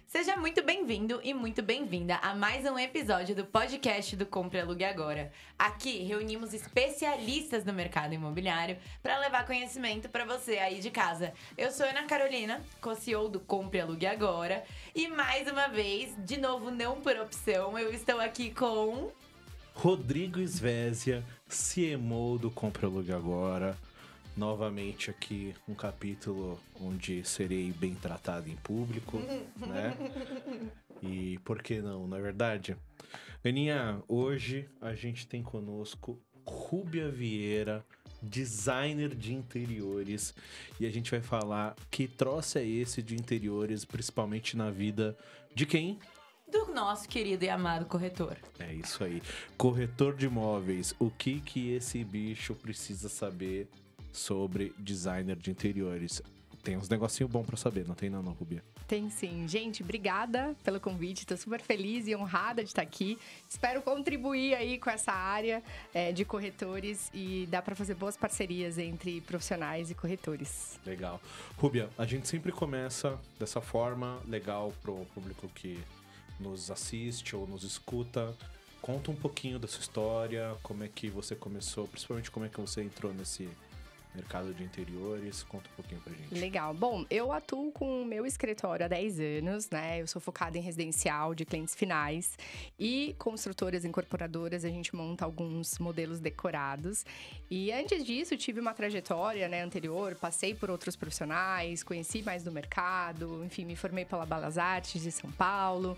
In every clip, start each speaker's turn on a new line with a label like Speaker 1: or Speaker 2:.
Speaker 1: Seja muito bem-vindo e muito bem-vinda a mais um episódio do podcast do Compre e Alugue Agora. Aqui reunimos especialistas do mercado imobiliário para levar conhecimento para você aí de casa. Eu sou Ana Carolina, co-CEO do Compre e Alugue Agora, e mais uma vez, de novo não por opção, eu estou aqui com
Speaker 2: Rodrigo Svezia, CMO do Compre e Alugue Agora. Novamente aqui um capítulo onde serei bem tratado em público, né? E por que não é verdade? Aninha, hoje a gente tem conosco Rúbia Vieira, designer de interiores, e a gente vai falar que troço é esse de interiores, principalmente na vida de quem?
Speaker 1: do nosso querido e amado corretor.
Speaker 2: É isso aí. Corretor de imóveis, o que esse bicho precisa saber sobre designer de interiores? Tem uns negocinho bom pra saber, não tem não, Rubia?
Speaker 3: Tem sim. Gente, obrigada pelo convite. Tô super feliz e honrada de estar aqui. Espero contribuir aí com essa área de corretores e dá para fazer boas parcerias entre profissionais e corretores.
Speaker 2: Legal. Rúbia, a gente sempre começa dessa forma, legal pro público que nos assiste ou nos escuta. Conta um pouquinho da sua história, como é que você começou, principalmente como é que você entrou nesse mercado de interiores. Conta um pouquinho pra gente.
Speaker 3: Legal. Bom, eu atuo com o meu escritório há 10 anos, né? Eu sou focada em residencial de clientes finais e construtoras incorporadoras. A gente monta alguns modelos decorados. E antes disso, tive uma trajetória, né, anterior. Passei por outros profissionais, conheci mais do mercado. Enfim, me formei pela Belas Artes de São Paulo.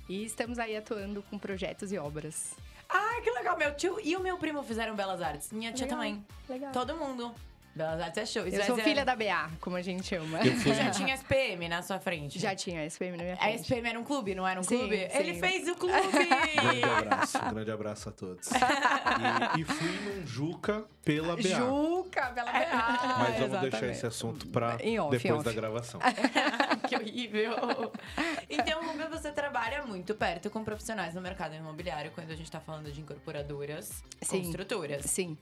Speaker 3: E estamos aí atuando com projetos e obras.
Speaker 1: Ah, que legal! Meu tio e o meu primo fizeram Belas Artes. Minha tia
Speaker 3: Legal,
Speaker 1: também.
Speaker 3: legal.
Speaker 1: Todo mundo. Belas Artes é show.
Speaker 3: Eu sou filha da BA, como a gente chama.
Speaker 1: Você já tinha SPM na sua frente?
Speaker 3: Já tinha SPM na minha
Speaker 1: A
Speaker 3: frente.
Speaker 1: SPM era um clube, não era um
Speaker 3: Sim,
Speaker 1: clube?
Speaker 3: sim.
Speaker 1: Ele fez o clube!
Speaker 2: Um grande abraço a todos. E fui num Juca pela BA.
Speaker 3: Juca, pela BA.
Speaker 2: Mas vamos deixar esse assunto pra
Speaker 3: Em off,
Speaker 2: depois
Speaker 3: em
Speaker 2: da
Speaker 3: off.
Speaker 2: gravação.
Speaker 1: Que horrível! Então, Rubia, você trabalha muito perto com profissionais no mercado imobiliário quando a gente tá falando de incorporadoras,
Speaker 3: Sim.
Speaker 1: construtoras.
Speaker 3: Sim.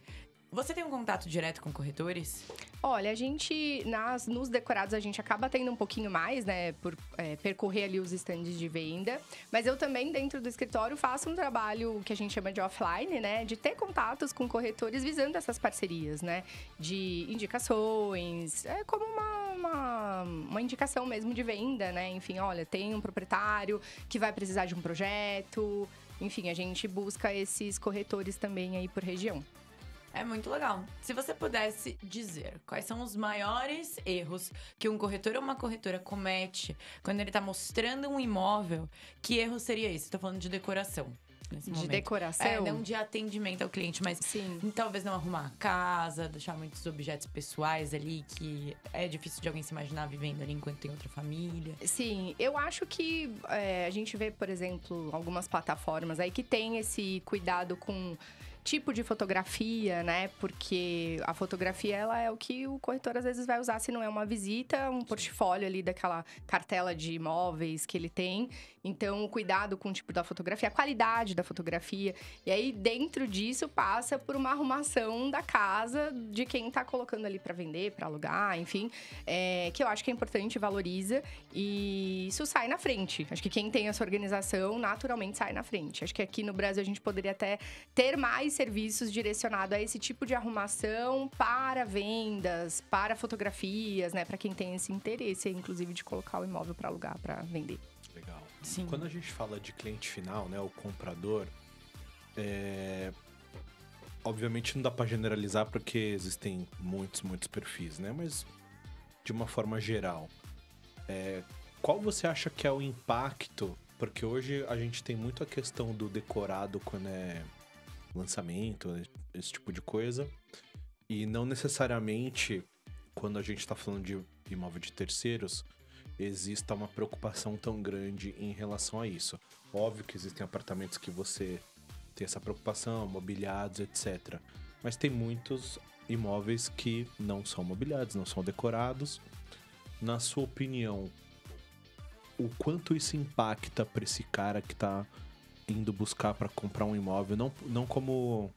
Speaker 1: Você tem um contato direto com corretores?
Speaker 3: Olha, a gente, nos decorados, a gente acaba tendo um pouquinho mais, né? Por percorrer ali os estandes de venda. Mas eu também, dentro do escritório, faço um trabalho que a gente chama de offline, né? De ter contatos com corretores visando essas parcerias, né? De indicações, como uma indicação mesmo de venda, né? Enfim, olha, tem um proprietário que vai precisar de um projeto. Enfim, a gente busca esses corretores também aí por região.
Speaker 1: É muito legal. Se você pudesse dizer quais são os maiores erros que um corretor ou uma corretora comete quando ele tá mostrando um imóvel, que erro seria esse? Tô falando de decoração. Nesse
Speaker 3: De
Speaker 1: momento.
Speaker 3: decoração?
Speaker 1: Não de atendimento ao cliente, mas
Speaker 3: Sim.
Speaker 1: talvez não arrumar a casa, deixar muitos objetos pessoais ali, que é difícil de alguém se imaginar vivendo ali enquanto tem outra família.
Speaker 3: Sim, eu acho que a gente vê, por exemplo, algumas plataformas aí que tem esse cuidado com tipo de fotografia, né? Porque a fotografia, ela é o que o corretor às vezes vai usar se não é uma visita, um portfólio ali daquela cartela de imóveis que ele tem. Então, o cuidado com o tipo da fotografia, a qualidade da fotografia. E aí, dentro disso, passa por uma arrumação da casa de quem tá colocando ali para vender, para alugar, enfim. Que eu acho que é importante, valoriza. E isso sai na frente. Acho que quem tem essa organização, naturalmente, sai na frente. Acho que aqui no Brasil, a gente poderia até ter mais serviços direcionados a esse tipo de arrumação para vendas, para fotografias, né? Para quem tem esse interesse, inclusive, de colocar o imóvel para alugar, para vender.
Speaker 2: Legal.
Speaker 1: Sim.
Speaker 2: Quando a gente fala de cliente final, né, o comprador, obviamente não dá para generalizar porque existem muitos perfis, né? Mas de uma forma geral, qual você acha que é o impacto? Porque hoje a gente tem muito a questão do decorado quando é lançamento, esse tipo de coisa. E não necessariamente, quando a gente está falando de imóvel de terceiros, exista uma preocupação tão grande em relação a isso. Óbvio que existem apartamentos que você tem essa preocupação, mobiliados, etc. Mas tem muitos imóveis que não são mobiliados, não são decorados. Na sua opinião, o quanto isso impacta para esse cara que está indo buscar para comprar um imóvel, não como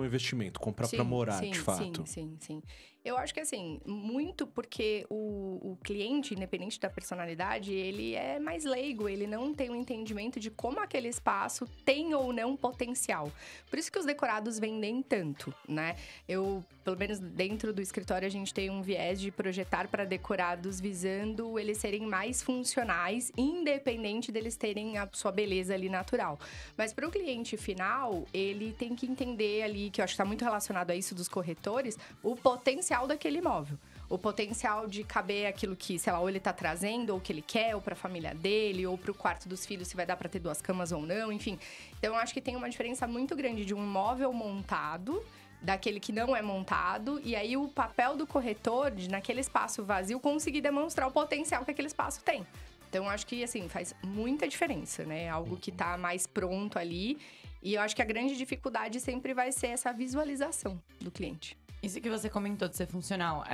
Speaker 2: investimento, comprar para morar, de fato?
Speaker 3: Sim. Eu acho que, assim, muito porque o cliente, independente da personalidade, ele é mais leigo, ele não tem um entendimento de como aquele espaço tem ou não potencial. Por isso que os decorados vendem tanto, né? Pelo menos dentro do escritório, a gente tem um viés de projetar para decorados visando eles serem mais funcionais, independente deles terem a sua beleza ali natural. Mas para o cliente final, ele tem que entender ali, que eu acho que está muito relacionado a isso dos corretores, o potencial daquele imóvel. O potencial de caber aquilo que, sei lá, ou ele tá trazendo, ou que ele quer, ou pra família dele, ou pro quarto dos filhos, se vai dar pra ter 2 camas ou não, enfim. Então, eu acho que tem uma diferença muito grande de um imóvel montado, daquele que não é montado, e aí o papel do corretor, de naquele espaço vazio, conseguir demonstrar o potencial que aquele espaço tem. Então, eu acho que, assim, faz muita diferença, né? Algo que tá mais pronto ali. E eu acho que a grande dificuldade sempre vai ser essa visualização do cliente.
Speaker 1: Isso que você comentou de ser funcional,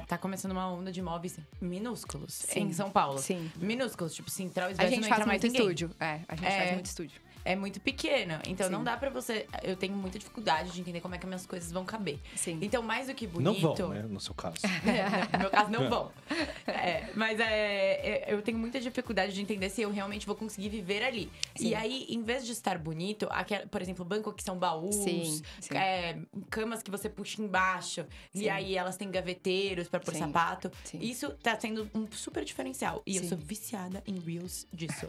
Speaker 1: tá começando uma onda de imóveis minúsculos
Speaker 3: Sim.
Speaker 1: em São Paulo.
Speaker 3: Sim.
Speaker 1: Minúsculos, tipo Central e
Speaker 3: A gente faz
Speaker 1: mais
Speaker 3: muito
Speaker 1: ninguém.
Speaker 3: estúdio. A gente faz muito estúdio.
Speaker 1: É muito pequeno, então
Speaker 3: Sim.
Speaker 1: não dá pra você... Eu tenho muita dificuldade de entender como é que as minhas coisas vão caber.
Speaker 3: Sim.
Speaker 1: Então, mais do que bonito...
Speaker 2: Não vão, né? No seu caso.
Speaker 1: No meu caso, não vão. Mas eu tenho muita dificuldade de entender se eu realmente vou conseguir viver ali.
Speaker 3: Sim.
Speaker 1: E aí, em vez de estar bonito, por exemplo, banco que são baús,
Speaker 3: Sim.
Speaker 1: camas que você puxa embaixo,
Speaker 3: Sim.
Speaker 1: e aí elas têm gaveteiros pra pôr
Speaker 3: Sim.
Speaker 1: sapato.
Speaker 3: Sim.
Speaker 1: Isso tá sendo um super diferencial. E eu
Speaker 3: Sim.
Speaker 1: sou viciada em Reels disso.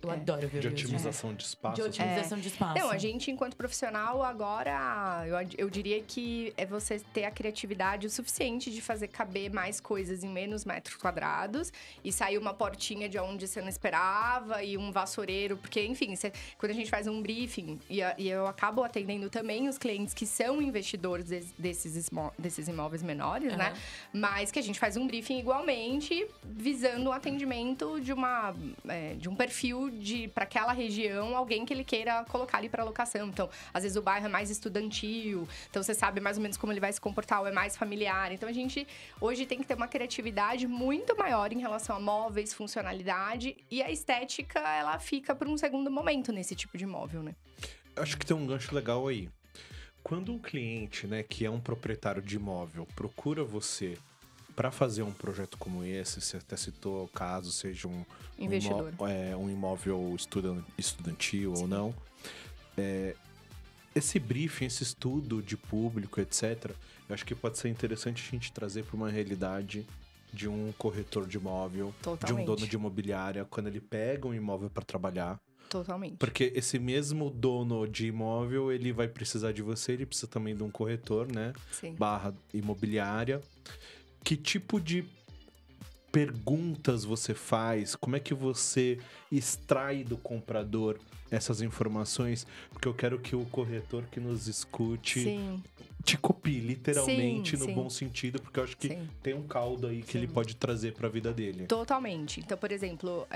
Speaker 1: Eu
Speaker 3: É.
Speaker 1: adoro ver
Speaker 2: De
Speaker 1: Reels.
Speaker 2: otimização de espaço.
Speaker 1: De otimização de espaço.
Speaker 3: Não, a gente, enquanto profissional, agora, eu diria que é você ter a criatividade o suficiente de fazer caber mais coisas em menos metros quadrados e sair uma portinha de onde você não esperava e um vassoureiro, porque, enfim, quando a gente faz um briefing, e eu acabo atendendo também os clientes que são investidores desses imóveis menores, né? Mas que a gente faz um briefing igualmente, visando o atendimento de um perfil para aquela região, alguém que ele queira colocar ali para locação. Então, às vezes o bairro é mais estudantil, então você sabe mais ou menos como ele vai se comportar, ou é mais familiar. Então, a gente hoje tem que ter uma criatividade muito maior em relação a móveis, funcionalidade, e a estética, ela fica por um segundo momento nesse tipo de imóvel, né?
Speaker 2: Eu acho que tem um gancho legal aí. Quando um cliente, né, que é um proprietário de imóvel, procura você para fazer um projeto como esse, você até citou caso seja um
Speaker 3: Investidor.
Speaker 2: Um imóvel estudantil ou não, esse briefing, esse estudo de público, etc., eu acho que pode ser interessante a gente trazer para uma realidade de um corretor de imóvel,
Speaker 3: Totalmente.
Speaker 2: de um dono de imobiliária, quando ele pega um imóvel para trabalhar.
Speaker 3: Totalmente.
Speaker 2: Porque esse mesmo dono de imóvel, ele vai precisar de você, ele precisa também de um corretor, né?
Speaker 3: Sim.
Speaker 2: / imobiliária. Que tipo de perguntas você faz? Como é que você extrai do comprador essas informações? Porque eu quero que o corretor que nos escute
Speaker 3: Sim.
Speaker 2: te copie, literalmente, no
Speaker 3: Sim.
Speaker 2: bom sentido, porque eu acho que
Speaker 3: Sim.
Speaker 2: tem um caldo aí que ele pode trazer para a vida dele.
Speaker 3: Totalmente. Então, por exemplo,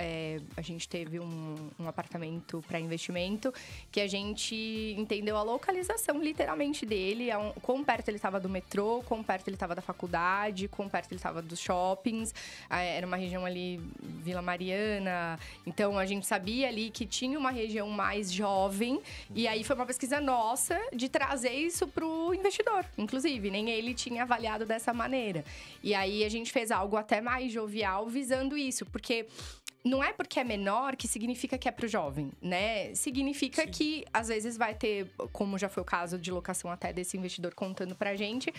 Speaker 3: a gente teve um apartamento para investimento que a gente entendeu a localização, literalmente, dele. Quão perto ele estava do metrô, quão perto ele estava da faculdade, quão perto ele estava dos shoppings. Era uma região ali, Vila Mariana. Então, a gente sabia ali que tinha uma região mais jovem. E aí, foi uma pesquisa nossa de trazer isso pro investidor, inclusive. Nem ele tinha avaliado dessa maneira. E aí, a gente fez algo até mais jovial visando isso. Porque não é porque é menor que significa que é pro jovem, né? Significa que, às vezes, vai ter, como já foi o caso de locação até desse investidor contando pra gente,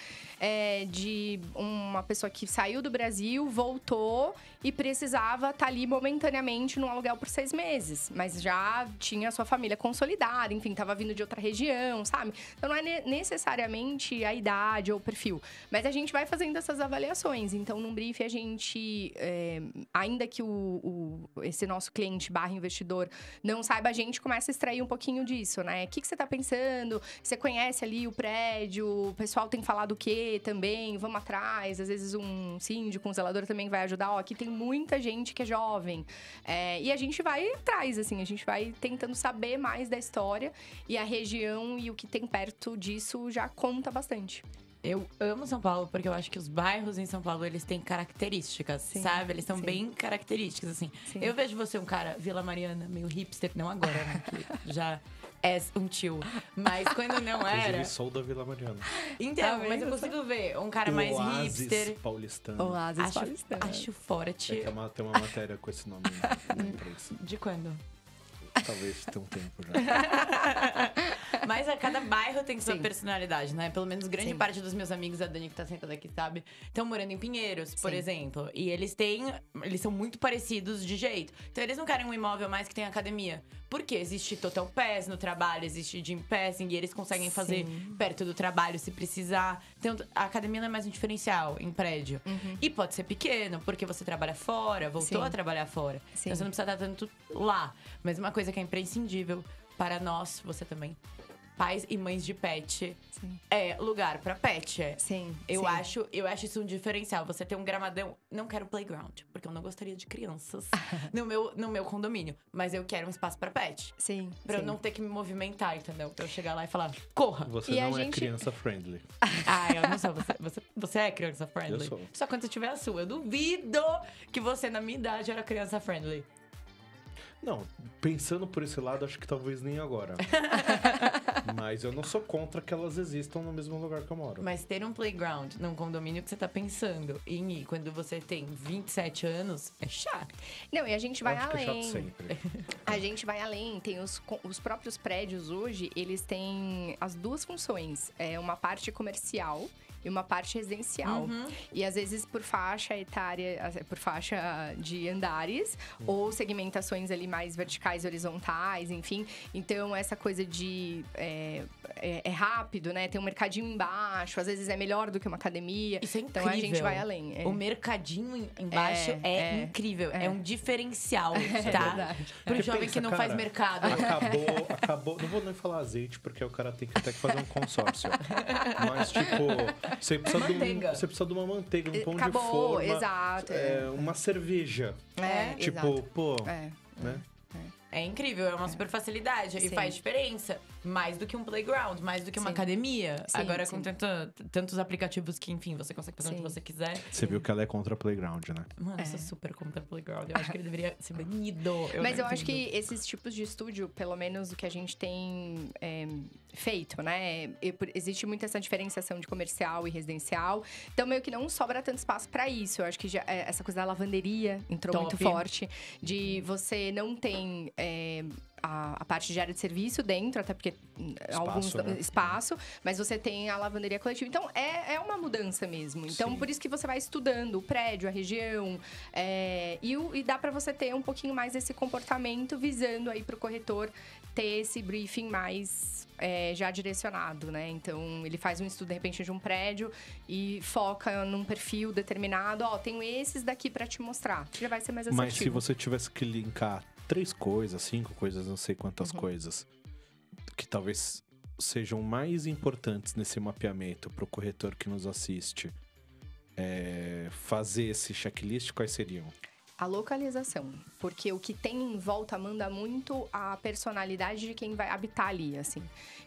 Speaker 3: de uma pessoa que saiu do Brasil, voltou e precisava estar ali momentaneamente num aluguel por 6 meses. Mas já tinha a sua família consolidada, enfim, tava vindo de outra região, sabe? Então, não é necessariamente a idade ou o perfil. Mas a gente vai fazendo essas avaliações. Então, num briefing, a gente, ainda que esse nosso cliente / investidor não saiba, a gente começa a extrair um pouquinho disso, né? O que você tá pensando? Você conhece ali o prédio? O pessoal tem falado o quê também? Vamos atrás. Às vezes um síndico, um zelador também vai ajudar. Ó, aqui tem muita gente que é jovem. E a gente vai atrás, assim. A gente vai tentando saber mais da história. E a região e o que tem perto disso já conta bastante.
Speaker 1: Eu amo São Paulo porque eu acho que os bairros em São Paulo, eles têm características, sabe? Eles são bem características, assim.
Speaker 3: Sim.
Speaker 1: Eu vejo você um cara, Vila Mariana, meio hipster, não agora, né? Que já é um tio. Mas quando não era...
Speaker 2: Inclusive, sou da Vila Mariana.
Speaker 1: Então,
Speaker 3: Tá
Speaker 1: mas eu
Speaker 3: vendo?
Speaker 1: consigo ver um cara mais
Speaker 2: Oásis
Speaker 1: hipster.
Speaker 2: paulistano.
Speaker 3: Oásis paulistano.
Speaker 1: Acho forte.
Speaker 2: É que tem uma matéria com esse nome na imprensa.
Speaker 1: De quando?
Speaker 2: Talvez tenha um tempo já.
Speaker 1: Mas cada bairro tem sua
Speaker 3: Sim.
Speaker 1: personalidade, né? Pelo menos grande
Speaker 3: Sim.
Speaker 1: parte dos meus amigos, a Dani que tá sentada aqui, sabe? Estão morando em Pinheiros, por
Speaker 3: Sim.
Speaker 1: exemplo. E eles são muito parecidos de jeito. Então eles não querem um imóvel mais que tem academia. Porque existe Total Pass no trabalho, existe Gym Passing, e eles conseguem fazer perto do trabalho se precisar. Então a academia não é mais um diferencial em prédio. E pode ser pequeno, porque você trabalha fora, voltou
Speaker 3: Sim.
Speaker 1: a trabalhar fora.
Speaker 3: Sim.
Speaker 1: Então você não precisa estar tanto lá. Mas uma coisa que é imprescindível para nós, você também, pais e mães de pet,
Speaker 3: Sim.
Speaker 1: é lugar pra pet.
Speaker 3: Sim.
Speaker 1: Eu
Speaker 3: sim.
Speaker 1: acho isso um diferencial. Você ter um gramadão. Não quero playground, porque eu não gostaria de crianças no meu condomínio. Mas eu quero um espaço pra pet.
Speaker 3: Sim.
Speaker 1: Pra eu
Speaker 3: sim.
Speaker 1: não ter que me movimentar, entendeu? Pra eu chegar lá e falar, corra!
Speaker 2: Você
Speaker 3: E a
Speaker 2: não é
Speaker 3: gente-
Speaker 2: criança friendly.
Speaker 1: Ah, eu não sou. Você é criança friendly?
Speaker 2: Eu sou.
Speaker 1: Só quando você tiver a sua. Eu duvido que você, na minha idade, era criança friendly.
Speaker 2: Não, pensando por esse lado, acho que talvez nem agora. Mas eu não sou contra que elas existam no mesmo lugar que eu moro.
Speaker 1: Mas ter um playground num condomínio que você tá pensando em ir quando você tem 27 anos é chato.
Speaker 3: Não, e a gente
Speaker 2: Eu
Speaker 3: vai
Speaker 2: acho que é chato
Speaker 3: além.
Speaker 2: sempre.
Speaker 3: A gente vai além. Tem os próprios prédios hoje, eles têm as duas funções. É uma parte comercial e uma parte residencial. E às vezes por faixa etária, por faixa de andares, ou segmentações ali mais verticais, horizontais, enfim. Então, essa coisa de... É rápido, né? Tem um mercadinho embaixo, às vezes é melhor do que uma academia.
Speaker 1: Isso é
Speaker 3: Então, a gente
Speaker 1: incrível.
Speaker 3: vai além.
Speaker 1: O mercadinho embaixo é incrível. É um diferencial, tá?
Speaker 3: verdade.
Speaker 1: Pro
Speaker 2: Porque
Speaker 1: jovem
Speaker 2: pensa,
Speaker 1: que não
Speaker 2: cara,
Speaker 1: faz mercado.
Speaker 2: Acabou. Não vou nem falar azeite, porque o cara tem que até que fazer um consórcio. Mas, tipo, você precisa de uma manteiga, um pão
Speaker 3: Acabou,
Speaker 2: de forma.
Speaker 3: exato.
Speaker 2: Uma cerveja.
Speaker 3: Exato.
Speaker 2: Tipo, pô,
Speaker 3: É.
Speaker 2: né?
Speaker 1: É incrível, é uma super facilidade. E
Speaker 3: Sim.
Speaker 1: faz diferença. Mais do que um playground, mais do que uma
Speaker 3: Sim.
Speaker 1: academia.
Speaker 3: Sim,
Speaker 1: Agora,
Speaker 3: sim.
Speaker 1: com tantos aplicativos que, enfim, você consegue fazer onde
Speaker 3: Sim.
Speaker 1: você quiser.
Speaker 2: Você viu que ela é contra playground, né?
Speaker 1: Mano, eu sou super contra playground. Eu acho que ele deveria ser banido.
Speaker 3: Mas
Speaker 1: não
Speaker 3: eu acho
Speaker 1: entendo.
Speaker 3: que esses tipos de estúdio, pelo menos o que a gente tem feito, né? Existe muito essa diferenciação de comercial e residencial. Então, meio que não sobra tanto espaço pra isso. Eu acho que essa coisa da lavanderia entrou
Speaker 1: Top.
Speaker 3: muito forte. De você não tem... a parte de área de serviço dentro, até porque
Speaker 2: Né?
Speaker 3: espaço, mas você tem a lavanderia coletiva. Então, é uma mudança mesmo. Então,
Speaker 2: Sim.
Speaker 3: por isso que você vai estudando o prédio, a região, e dá para você ter um pouquinho mais desse comportamento, visando aí para o corretor ter esse briefing mais já direcionado, né? Então, ele faz um estudo, de repente, de um prédio e foca num perfil determinado. Ó, tenho esses daqui para te mostrar. Já vai ser mais assertivo.
Speaker 2: Mas se você tivesse que linkar 3 coisas, 5 coisas, não sei quantas coisas, que talvez sejam mais importantes nesse mapeamento para o corretor que nos assiste, fazer esse checklist, quais seriam?
Speaker 3: A localização, porque o que tem em volta manda muito a personalidade de quem vai habitar ali, assim.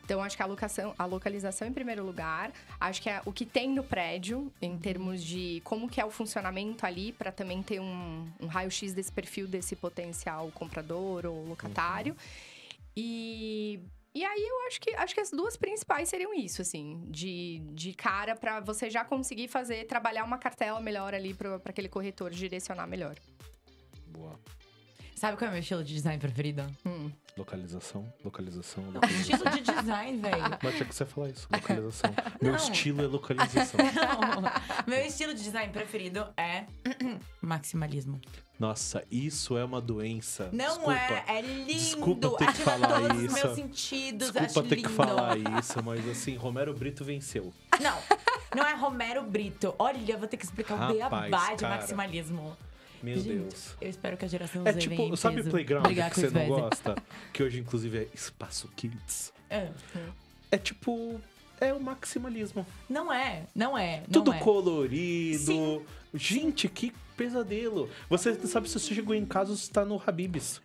Speaker 3: Então, acho que a localização em primeiro lugar, acho que o que tem no prédio, em termos de como que é o funcionamento ali, para também ter um raio-x desse perfil desse potencial comprador ou locatário. E aí eu acho que as duas principais seriam isso, assim, de cara para você já conseguir trabalhar uma cartela melhor ali para aquele corretor direcionar melhor.
Speaker 2: Boa.
Speaker 1: Sabe qual é o meu estilo de design preferido?
Speaker 2: Localização.
Speaker 1: Estilo de design, velho.
Speaker 2: Mas tinha que você falar isso, localização. Meu estilo é localização.
Speaker 1: Não. Meu estilo de design preferido é maximalismo.
Speaker 2: Nossa, isso é uma doença.
Speaker 1: Não
Speaker 2: Desculpa.
Speaker 1: é lindo.
Speaker 2: Desculpa ter que
Speaker 1: Ativa
Speaker 2: falar
Speaker 1: todos
Speaker 2: isso.
Speaker 1: os meus sentidos,
Speaker 2: Desculpa
Speaker 1: acho
Speaker 2: ter
Speaker 1: lindo.
Speaker 2: que falar isso, mas assim, Romero Brito venceu.
Speaker 1: Não é Romero Brito. Olha, eu vou ter que explicar o
Speaker 2: Rapaz,
Speaker 1: beabá de
Speaker 2: cara.
Speaker 1: maximalismo.
Speaker 2: Meu
Speaker 1: Gente,
Speaker 2: Deus.
Speaker 1: eu espero que a geração
Speaker 2: É
Speaker 1: Z venha
Speaker 2: tipo,
Speaker 1: em
Speaker 2: sabe
Speaker 1: peso
Speaker 2: playground
Speaker 1: brigar
Speaker 2: que
Speaker 1: com
Speaker 2: você
Speaker 1: os
Speaker 2: não
Speaker 1: velhos.
Speaker 2: gosta? Que hoje, inclusive, é Espaço Kids.
Speaker 1: É.
Speaker 2: É tipo... É o maximalismo.
Speaker 1: Não é.
Speaker 2: Tudo
Speaker 1: é.
Speaker 2: colorido.
Speaker 1: Sim.
Speaker 2: Gente, que pesadelo. Você sabe se você chegou em casa, você tá no Habib's.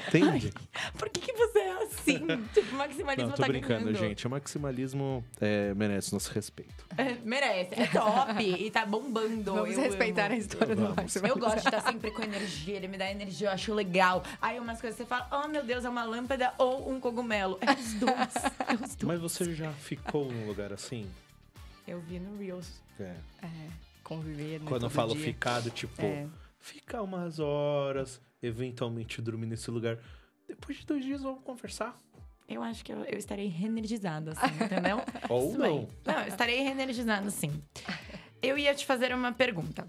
Speaker 2: Entende?
Speaker 1: Por que você é assim? Tipo, o maximalismo
Speaker 2: Não, tô
Speaker 1: tá
Speaker 2: brincando,
Speaker 1: ganhando.
Speaker 2: gente. O maximalismo merece nosso respeito.
Speaker 1: Merece, é top e tá bombando.
Speaker 3: Vamos
Speaker 1: eu
Speaker 3: respeitar
Speaker 1: amo.
Speaker 3: a história do
Speaker 2: Vamos.
Speaker 3: Maximalismo.
Speaker 1: Eu gosto de estar sempre com energia, ele me dá energia, eu acho legal. Aí umas coisas você fala, oh meu Deus, é uma lâmpada ou um cogumelo. É os dois, é os dois.
Speaker 2: Mas você já ficou num lugar assim?
Speaker 1: Eu vi no Reels.
Speaker 2: É.
Speaker 3: Conviver, né,
Speaker 2: Quando eu
Speaker 3: todo
Speaker 2: falo
Speaker 3: dia.
Speaker 2: ficado, tipo, ficar umas horas, eventualmente dormir nesse lugar. Depois de 2 dias vamos conversar.
Speaker 1: Eu acho que eu estarei reenergizada, assim, entendeu?
Speaker 2: Ou
Speaker 1: Tudo
Speaker 2: não.
Speaker 1: bem. Não, eu estarei reenergizada, sim. Eu ia te fazer uma pergunta.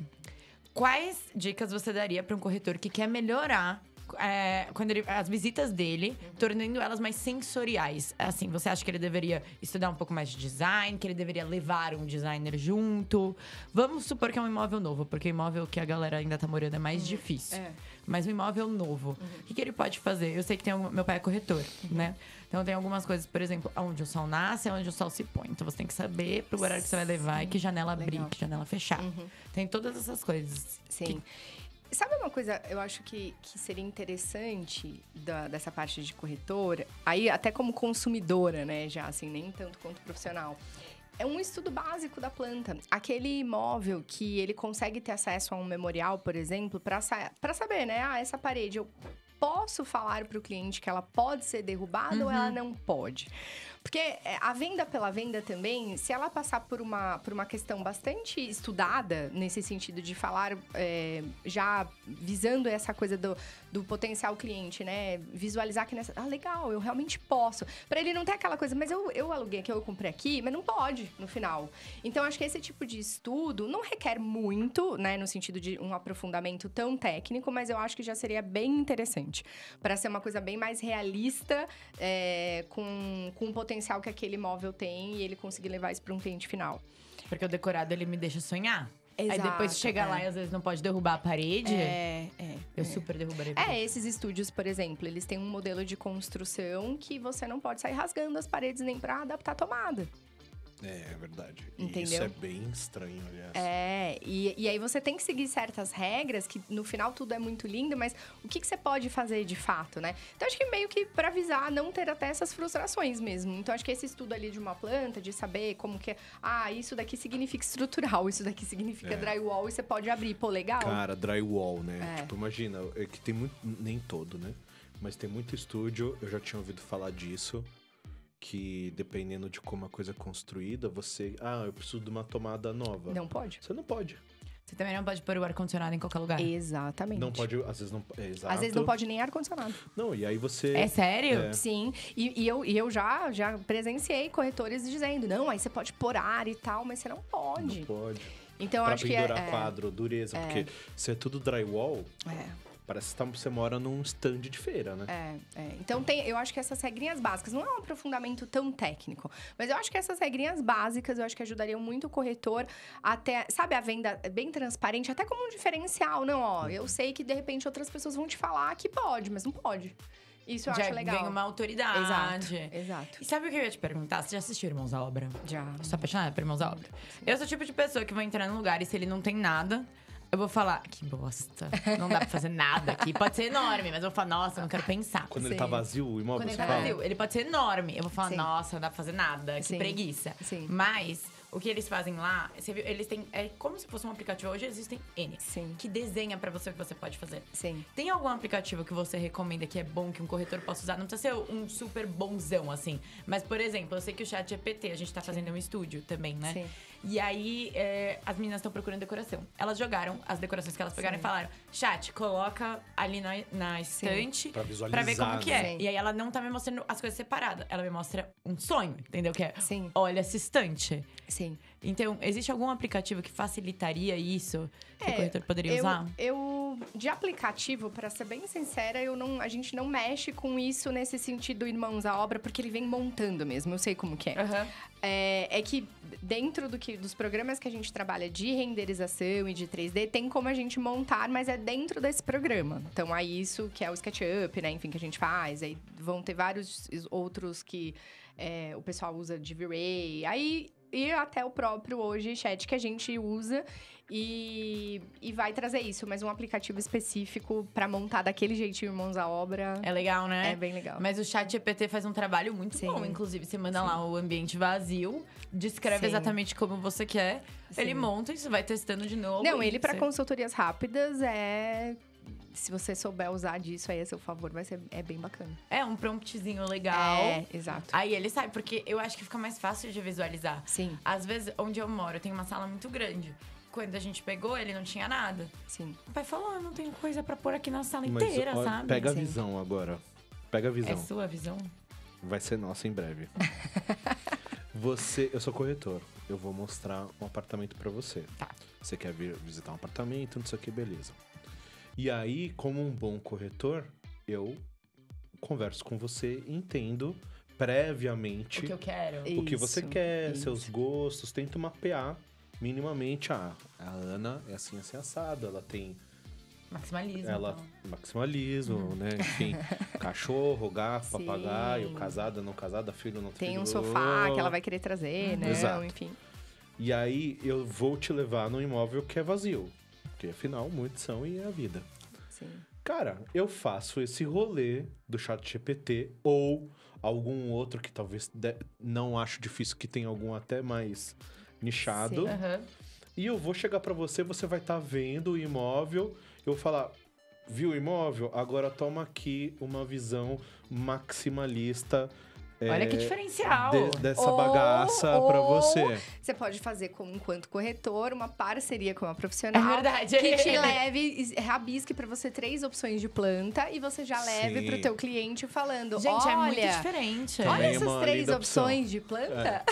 Speaker 1: Quais dicas você daria para um corretor que quer melhorar as visitas dele, tornando elas mais sensoriais? Assim, você acha que ele deveria estudar um pouco mais de design, que ele deveria levar um designer junto? Vamos supor que é um imóvel novo, porque o imóvel que a galera ainda tá morando é mais difícil. Mas um imóvel novo, o que ele pode fazer? Eu sei que meu pai é corretor, né? Então tem algumas coisas, por exemplo, onde o sol nasce, onde o sol se põe. Então você tem que saber pro horário que você vai levar e que janela abrir, que janela fechar. Tem todas essas coisas.
Speaker 3: Sim. Sabe uma coisa, eu acho que seria interessante dessa parte de corretora, aí até como consumidora, né, já assim, nem tanto quanto profissional. É um estudo básico da planta. Aquele imóvel que ele consegue ter acesso a um memorial, por exemplo, para saber, né, essa parede eu posso falar para o cliente que ela pode ser derrubada ou ela não pode. Porque a venda pela venda também, se ela passar por uma questão bastante estudada, nesse sentido de falar já visando essa coisa do potencial cliente, né? Visualizar que legal, eu realmente posso. Para ele não ter aquela coisa, mas eu aluguei aqui, eu comprei aqui, mas não pode no final. Então, acho que esse tipo de estudo não requer muito, né? No sentido de um aprofundamento tão técnico, mas eu acho que já seria bem interessante. Para ser uma coisa bem mais realista, com o potencial que aquele imóvel tem e ele conseguir levar isso para um cliente final.
Speaker 1: Porque o decorado, ele me deixa sonhar.
Speaker 3: Exato,
Speaker 1: Aí depois chega lá e às vezes não pode derrubar a parede. Eu
Speaker 3: super
Speaker 1: super derrubaria.
Speaker 3: esses estúdios, por exemplo, eles têm um modelo de construção que você não pode sair rasgando as paredes nem para adaptar a tomada.
Speaker 2: É verdade. E
Speaker 3: Entendeu?
Speaker 2: isso é bem estranho, aliás.
Speaker 3: E aí você tem que seguir certas regras, que no final tudo é muito lindo, mas o que você pode fazer de fato, né? Então, acho que meio que para avisar, não ter até essas frustrações mesmo. Então, acho que esse estudo ali de uma planta, de saber como que isso daqui significa estrutural, isso daqui significa drywall e você pode abrir. Pô, legal?
Speaker 2: Cara, drywall, né? Tipo, imagina, que tem muito... Nem todo, né? Mas tem muito estúdio, eu já tinha ouvido falar disso, que dependendo de como a coisa é construída, você... eu preciso de uma tomada nova.
Speaker 3: Não pode.
Speaker 2: Você não pode.
Speaker 1: Você também não pode pôr o ar-condicionado em qualquer lugar.
Speaker 3: Exatamente.
Speaker 2: Não pode, às vezes não... Exato.
Speaker 3: Às vezes não pode nem ar-condicionado.
Speaker 2: Não, e aí você...
Speaker 1: É sério?
Speaker 3: Sim, e eu já presenciei corretores dizendo, não, aí você pode pôr ar e tal, mas você não pode.
Speaker 2: Não pode.
Speaker 3: Então,
Speaker 2: Pra
Speaker 3: acho que
Speaker 2: pendurar quadro, dureza, porque se é tudo drywall... Parece que você mora num stand de feira, né?
Speaker 3: Então, eu acho que essas regrinhas básicas, não é um aprofundamento tão técnico, mas eu acho que essas regrinhas básicas, eu acho que ajudariam muito o corretor até, sabe, a venda bem transparente, até como um diferencial. Não, eu sei que, de repente, outras pessoas vão te falar que pode, mas não pode. Isso eu acho legal.
Speaker 1: Já vem uma autoridade.
Speaker 3: Exato.
Speaker 1: E sabe o que eu ia te perguntar? Você já assistiu Irmãos à Obra?
Speaker 3: Já.
Speaker 1: Eu sou apaixonada por Irmãos à Obra. Eu sou o tipo de pessoa que vai entrar num lugar e se ele não tem nada... Eu vou falar, que bosta, não dá pra fazer nada aqui. Pode ser enorme, mas eu vou falar, nossa, eu não quero pensar.
Speaker 2: Quando ele tá vazio, o imóvel,
Speaker 1: Quando ele
Speaker 2: você
Speaker 1: tá
Speaker 2: fala?
Speaker 1: vazio, ele pode ser enorme. Eu vou falar, nossa, não dá pra fazer nada, que preguiça.
Speaker 3: Sim.
Speaker 1: Mas o que eles fazem lá, você viu, eles têm, é como se fosse um aplicativo. Hoje existem N.
Speaker 3: Sim.
Speaker 1: Que desenha pra você o que você pode fazer.
Speaker 3: Sim.
Speaker 1: Tem algum aplicativo que você recomenda que é bom, que um corretor possa usar? Não precisa ser um super bonzão, assim. Mas, por exemplo, eu sei que o ChatGPT, a gente tá fazendo um estúdio também, né?
Speaker 3: Sim.
Speaker 1: E aí, as meninas estão procurando decoração. Elas jogaram as decorações que elas pegaram e falaram: chat, coloca ali na estante
Speaker 2: Pra visualizar,
Speaker 1: pra ver como que é.
Speaker 3: né?
Speaker 1: E aí ela não tá me mostrando as coisas separadas. Ela me mostra um sonho, entendeu? Que é,
Speaker 3: Sim.
Speaker 1: olha essa estante.
Speaker 3: Sim.
Speaker 1: Então, existe algum aplicativo que facilitaria isso? Que o corretor poderia usar?
Speaker 3: De aplicativo, pra ser bem sincera, a gente não mexe com isso nesse sentido Irmãos à Obra, porque ele vem montando mesmo, eu sei como que é. É que dentro dos programas que a gente trabalha de renderização e de 3D, tem como a gente montar, mas é dentro desse programa. Então, aí isso que é o SketchUp, né? Enfim, que a gente faz. Aí vão ter vários outros que o pessoal usa de V-Ray. Aí e até o próprio hoje chat que a gente usa e vai trazer isso, mas um aplicativo específico pra montar daquele jeitinho Mãos à Obra.
Speaker 1: É legal, né?
Speaker 3: É bem legal.
Speaker 1: Mas o ChatGPT faz um trabalho muito
Speaker 3: Sim.
Speaker 1: bom. Inclusive, você manda lá o ambiente vazio, descreve
Speaker 3: Sim.
Speaker 1: exatamente como você quer.
Speaker 3: Sim.
Speaker 1: Ele monta e você vai testando de novo.
Speaker 3: Não,
Speaker 1: e
Speaker 3: ele pra
Speaker 1: você-
Speaker 3: consultorias rápidas se você souber usar disso aí a seu favor, é bem bacana.
Speaker 1: É um promptzinho legal.
Speaker 3: Exato.
Speaker 1: Aí ele sai, porque eu acho que fica mais fácil de visualizar.
Speaker 3: Sim,
Speaker 1: Às vezes, onde eu moro, tem uma sala muito grande. Quando a gente pegou, ele não tinha nada.
Speaker 3: sim.
Speaker 1: O pai falou, eu não tenho coisa pra pôr aqui na sala
Speaker 2: Mas,
Speaker 1: inteira,
Speaker 2: ó,
Speaker 1: sabe?
Speaker 2: pega a
Speaker 3: Sim.
Speaker 2: visão agora. Pega a visão.
Speaker 1: É sua visão?
Speaker 2: Vai ser nossa em breve. Eu sou corretor. Eu vou mostrar um apartamento pra você.
Speaker 1: Tá.
Speaker 2: Você quer vir visitar um apartamento, não sei o que, beleza. E aí, como um bom corretor, eu converso com você, entendo previamente
Speaker 1: O que eu quero.
Speaker 2: o que você
Speaker 3: Isso,
Speaker 2: quer,
Speaker 3: isso.
Speaker 2: seus gostos, tento mapear minimamente. A Ana é assim assada, ela tem
Speaker 1: Maximalismo.
Speaker 2: ela
Speaker 1: então.
Speaker 2: maximalismo, né? Enfim, cachorro, gato,
Speaker 3: Sim.
Speaker 2: papagaio, casada, não casada, filho, não
Speaker 3: Tem
Speaker 2: filho.
Speaker 3: um sofá que ela vai querer trazer, né?
Speaker 2: Exato.
Speaker 3: Enfim.
Speaker 2: E aí eu vou te levar num imóvel que é vazio. Porque afinal, muitos são e é a vida.
Speaker 3: Sim.
Speaker 2: Cara, eu faço esse rolê do ChatGPT ou algum outro que talvez não acho difícil, que tem algum até mais nichado.
Speaker 3: Sim.
Speaker 1: Aham.
Speaker 2: E eu vou chegar pra você, você vai estar vendo o imóvel, eu vou falar, viu o imóvel? Agora toma aqui uma visão maximalista.
Speaker 1: Olha que diferencial.
Speaker 2: Dessa
Speaker 3: Ou-
Speaker 2: bagaça pra
Speaker 3: ou
Speaker 2: você.
Speaker 3: Você pode fazer, enquanto corretor, uma parceria com uma
Speaker 1: É
Speaker 3: profissional.
Speaker 1: verdade.
Speaker 3: Que te leve, rabisque pra você 3 opções de planta e você já leve
Speaker 2: Sim.
Speaker 3: pro teu cliente falando,
Speaker 1: Gente, é muito
Speaker 3: olha,
Speaker 1: diferente.
Speaker 3: olha
Speaker 2: Também é
Speaker 3: essas
Speaker 2: uma
Speaker 3: 3
Speaker 2: linda opção.
Speaker 3: opções de planta.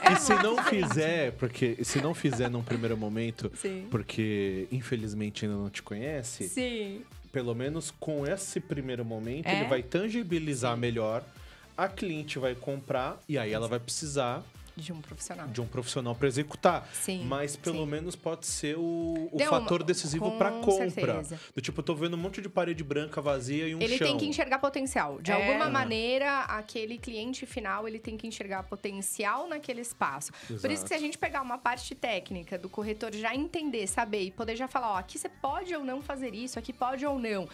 Speaker 2: E se não fizer, porque se não fizer num primeiro momento,
Speaker 3: Sim.
Speaker 2: porque infelizmente ainda não te conhece,
Speaker 3: Sim.
Speaker 2: pelo menos com esse primeiro momento,
Speaker 1: É?
Speaker 2: ele vai tangibilizar melhor, a cliente vai comprar e aí ela vai precisar
Speaker 3: De um profissional.
Speaker 2: de um profissional para executar.
Speaker 3: Sim,
Speaker 2: Mas pelo
Speaker 3: sim.
Speaker 2: menos pode ser o
Speaker 3: Não,
Speaker 2: fator decisivo para
Speaker 3: com
Speaker 2: compra.
Speaker 3: certeza.
Speaker 2: Do tipo, eu tô vendo um monte de parede branca vazia e um
Speaker 3: Ele
Speaker 2: chão.
Speaker 3: tem que enxergar potencial. De
Speaker 1: É.
Speaker 3: alguma maneira, aquele cliente final, ele tem que enxergar potencial naquele espaço. Por isso
Speaker 2: Exato.
Speaker 3: que se a gente pegar uma parte técnica do corretor, já entender, saber e poder já falar, ó, aqui você pode ou não fazer isso, aqui pode ou não.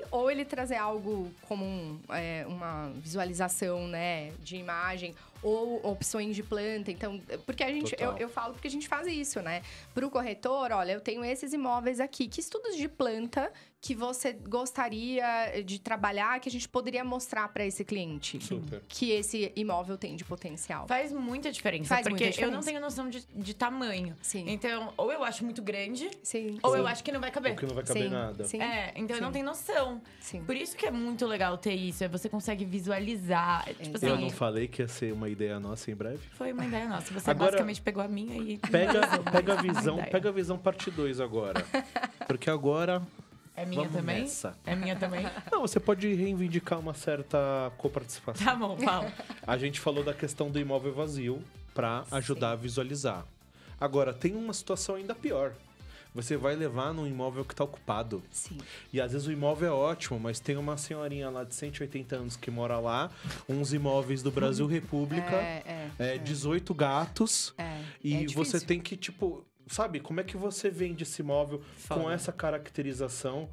Speaker 3: Ou ele trazer algo como uma visualização, né, de imagem, ou opções de planta. Então, porque a gente,
Speaker 2: Total.
Speaker 3: eu falo porque a gente faz isso, né? Pro corretor, olha, eu tenho esses imóveis aqui. Que estudos de planta que você gostaria de trabalhar, que a gente poderia mostrar para esse cliente?
Speaker 2: Super.
Speaker 3: Que esse imóvel tem de potencial.
Speaker 1: Faz muita diferença.
Speaker 3: Faz
Speaker 1: porque
Speaker 3: muita
Speaker 1: eu não
Speaker 3: diferença.
Speaker 1: tenho noção de tamanho.
Speaker 3: Sim.
Speaker 1: Então, ou eu acho muito grande,
Speaker 3: Sim.
Speaker 1: ou
Speaker 3: sim.
Speaker 1: eu acho que não vai caber.
Speaker 2: O que não vai caber
Speaker 3: Sim,
Speaker 2: nada.
Speaker 3: Sim.
Speaker 1: É, então eu não
Speaker 3: Sim.
Speaker 1: tenho noção.
Speaker 3: Sim.
Speaker 1: Por isso que é muito legal ter isso. Você consegue visualizar. Tipo assim,
Speaker 2: Eu não falei que ia ser uma ideia nossa em breve?
Speaker 1: foi uma ideia nossa. Você
Speaker 2: Agora,
Speaker 1: basicamente pegou a minha e...
Speaker 2: Pega a visão parte 2 agora. Porque agora
Speaker 1: É minha
Speaker 2: vamos
Speaker 1: também?
Speaker 2: nessa.
Speaker 1: É minha também?
Speaker 2: Não, você pode reivindicar uma certa coparticipação.
Speaker 1: Tá bom, fala.
Speaker 2: A gente falou da questão do imóvel vazio para ajudar a visualizar. Agora, tem uma situação ainda pior. Você vai levar num imóvel que está ocupado.
Speaker 3: Sim.
Speaker 2: E às vezes o imóvel é ótimo, mas tem uma senhorinha lá de 180 anos que mora lá, uns imóveis do Brasil República, 18 gatos, e você
Speaker 3: difícil.
Speaker 2: tem que, tipo, sabe, como é que você vende esse imóvel com
Speaker 1: Foda.
Speaker 2: essa caracterização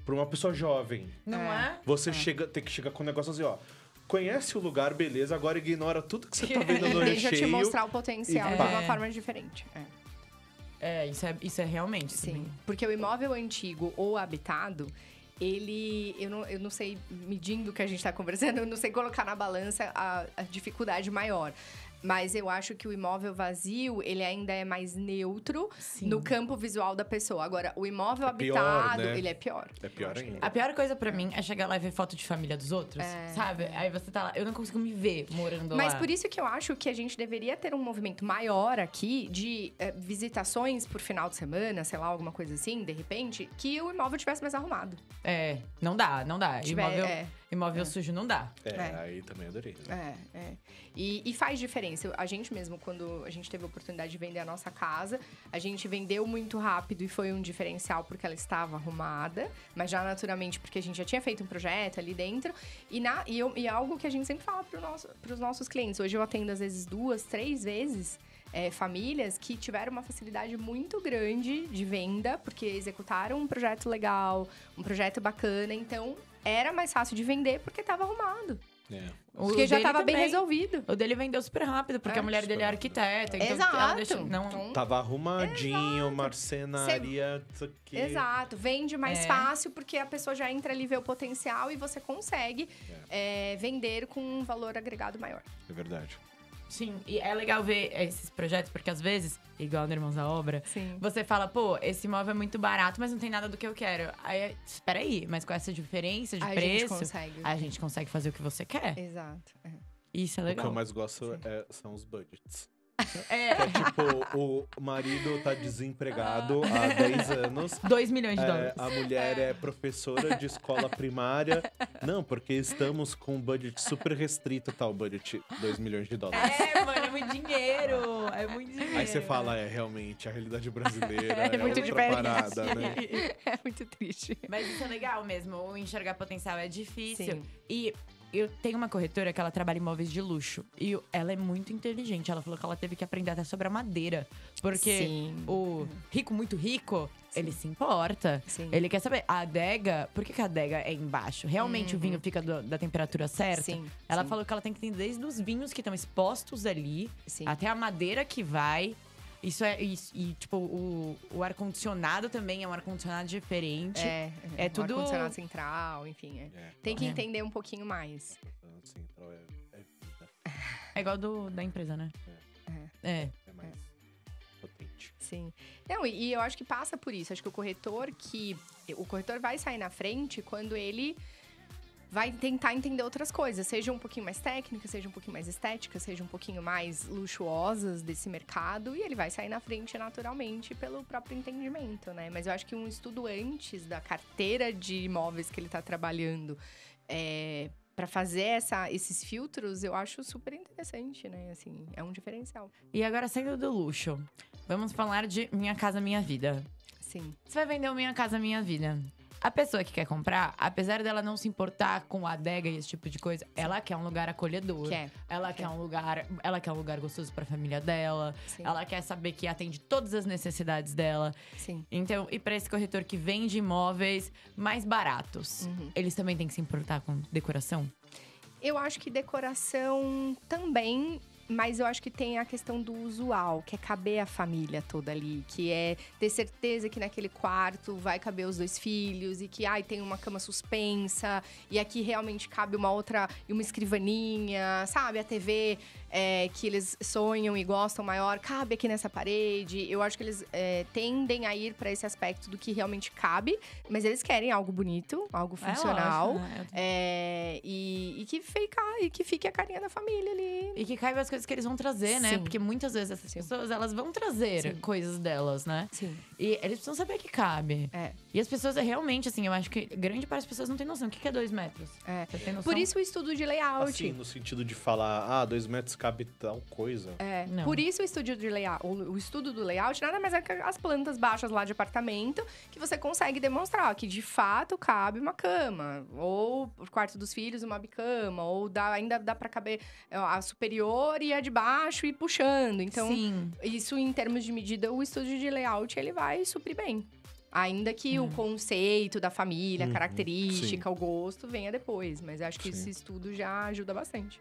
Speaker 2: para uma pessoa jovem?
Speaker 1: Não é?
Speaker 2: Você tem que chegar com um negócio assim, ó. Conhece o lugar, beleza, agora ignora tudo que você tá vendo no
Speaker 3: Deixa eu te
Speaker 2: recheio.
Speaker 3: mostrar o potencial
Speaker 2: e
Speaker 3: de
Speaker 2: pá.
Speaker 3: uma forma diferente.
Speaker 1: É, isso é realmente.
Speaker 3: Sim,
Speaker 1: também.
Speaker 3: porque o imóvel antigo ou habitado, ele... Eu não sei, medindo o que a gente tá conversando, eu não sei colocar na balança a dificuldade maior. Mas eu acho que o imóvel vazio, ele ainda é mais neutro
Speaker 1: Sim.
Speaker 3: no campo visual da pessoa. Agora, o imóvel
Speaker 2: É pior,
Speaker 3: habitado,
Speaker 2: né?
Speaker 3: ele é pior.
Speaker 2: É pior
Speaker 3: Eu acho que
Speaker 2: ainda.
Speaker 1: A pior coisa pra mim é chegar lá e ver foto de família dos outros, sabe? Aí você tá lá, eu não consigo me ver morando
Speaker 3: Mas
Speaker 1: lá.
Speaker 3: por isso que eu acho que a gente deveria ter um movimento maior aqui de visitações por final de semana, sei lá, alguma coisa assim, de repente, que o imóvel tivesse mais arrumado.
Speaker 1: É, não dá.
Speaker 3: Tiver-
Speaker 1: Imóvel,
Speaker 3: é.
Speaker 1: Imóvel sujo não dá.
Speaker 2: Aí também adorei. Né?
Speaker 3: E faz diferença. A gente mesmo, quando a gente teve a oportunidade de vender a nossa casa, a gente vendeu muito rápido e foi um diferencial porque ela estava arrumada, mas já naturalmente porque a gente já tinha feito um projeto ali dentro. E algo que a gente sempre fala para os nossos clientes. Hoje eu atendo às vezes 2, 3 vezes famílias que tiveram uma facilidade muito grande de venda, porque executaram um projeto legal, um projeto bacana, então era mais fácil de vender porque estava arrumado. Porque já estava bem resolvido.
Speaker 1: O dele vendeu super rápido, porque a mulher dele é arquiteta. Então
Speaker 3: Exato.
Speaker 1: ela deixou, não...
Speaker 2: Tava arrumadinho, marcenaria, isso aqui.
Speaker 3: Exato. Vende mais fácil, porque a pessoa já entra ali, vê o potencial e você consegue vender com um valor agregado maior.
Speaker 2: É verdade.
Speaker 1: Sim, e é legal ver esses projetos, porque às vezes, igual no Irmãos à Obra,
Speaker 3: Sim.
Speaker 1: você fala, pô, esse imóvel é muito barato, mas não tem nada do que eu quero. Aí, espera aí, mas com essa diferença de preço, a gente consegue fazer o que você quer.
Speaker 3: Exato.
Speaker 1: Isso é legal.
Speaker 2: O que eu mais gosto são os budgets. Que
Speaker 1: É,
Speaker 2: é tipo, o marido tá desempregado há 10 anos.
Speaker 1: 2 milhões de dólares.
Speaker 2: A mulher é professora de escola primária. Não, porque estamos com um budget super restrito, tá? O budget 2 milhões de dólares.
Speaker 1: Mano, é muito dinheiro. É muito dinheiro.
Speaker 2: Aí você fala, realmente, a realidade brasileira é
Speaker 3: muito
Speaker 2: outra
Speaker 3: diferente.
Speaker 2: parada, né?
Speaker 3: É muito triste.
Speaker 1: Mas isso é legal mesmo. O enxergar potencial é difícil.
Speaker 3: Sim.
Speaker 1: E eu tenho uma corretora que ela trabalha em imóveis de luxo. E ela é muito inteligente. Ela falou que ela teve que aprender até sobre a madeira. Porque
Speaker 3: Sim.
Speaker 1: o rico, muito rico, ele se importa.
Speaker 3: Sim.
Speaker 1: Ele quer saber, a adega, por que a adega é embaixo? Realmente o vinho fica da temperatura certa?
Speaker 3: Sim,
Speaker 1: Ela
Speaker 3: sim.
Speaker 1: falou que ela tem que entender desde os vinhos que estão expostos ali,
Speaker 3: Sim.
Speaker 1: até a madeira que vai. Isso é isso. E, tipo, o ar-condicionado também é um ar-condicionado diferente.
Speaker 3: É
Speaker 1: tudo-
Speaker 3: ar-condicionado central, enfim. Tem que entender um pouquinho mais.
Speaker 2: Central é vida.
Speaker 1: É igual da empresa, né? É.
Speaker 2: É mais potente.
Speaker 3: Sim. Não, e eu acho que passa por isso. Acho que o corretor vai sair na frente quando ele vai tentar entender outras coisas, seja um pouquinho mais técnica, seja um pouquinho mais estética, seja um pouquinho mais luxuosas desse mercado, e ele vai sair na frente naturalmente pelo próprio entendimento, né? Mas eu acho que um estudo antes da carteira de imóveis que ele está trabalhando para fazer esses filtros, eu acho super interessante, né? Assim, é um diferencial.
Speaker 1: E agora, saindo do luxo, vamos falar de Minha Casa Minha Vida.
Speaker 3: Sim.
Speaker 1: Você vai vender o Minha Casa Minha Vida. A pessoa que quer comprar, apesar dela não se importar com a adega e esse tipo de coisa, ela quer um lugar acolhedor. Ela quer um lugar gostoso pra família dela.
Speaker 3: Sim.
Speaker 1: Ela quer saber que atende todas as necessidades dela.
Speaker 3: Sim.
Speaker 1: Então, e pra esse corretor que vende imóveis mais baratos, eles também têm que se importar com decoração?
Speaker 3: Eu acho que decoração também, mas eu acho que tem a questão do usual, que é caber a família toda ali, que é ter certeza que naquele quarto vai caber os 2 filhos e que tem uma cama suspensa e aqui realmente cabe uma escrivaninha, sabe? A TV que eles sonham e gostam maior, cabe aqui nessa parede. Eu acho que eles tendem a ir para esse aspecto do que realmente cabe, mas eles querem algo bonito, algo funcional.
Speaker 1: Lógico, né?
Speaker 3: E que fique a carinha da família ali.
Speaker 1: E que caiba as coisas que eles vão trazer, né?
Speaker 3: Sim.
Speaker 1: Porque muitas vezes essas pessoas, elas vão trazer coisas delas, né?
Speaker 3: Sim.
Speaker 1: E eles precisam saber que cabe. E as pessoas, realmente, assim, eu acho que grande parte das pessoas não tem noção. O que é 2 metros? Você tem noção?
Speaker 3: Por isso o estudo de layout.
Speaker 2: Assim, no sentido de falar, 2 metros cabe tal coisa.
Speaker 1: Não.
Speaker 3: Por isso o estudo de layout, o estudo do layout nada mais é que as plantas baixas lá de apartamento, que você consegue demonstrar que de fato cabe uma cama, ou o quarto dos filhos uma bicama, ou ainda dá pra caber a superior e a de baixo e puxando. Então,
Speaker 1: Sim.
Speaker 3: isso em termos de medida, o estudo de layout ele vai suprir bem. Ainda que o conceito da família, a característica, o gosto venha depois. Mas eu acho que esse estudo já ajuda bastante.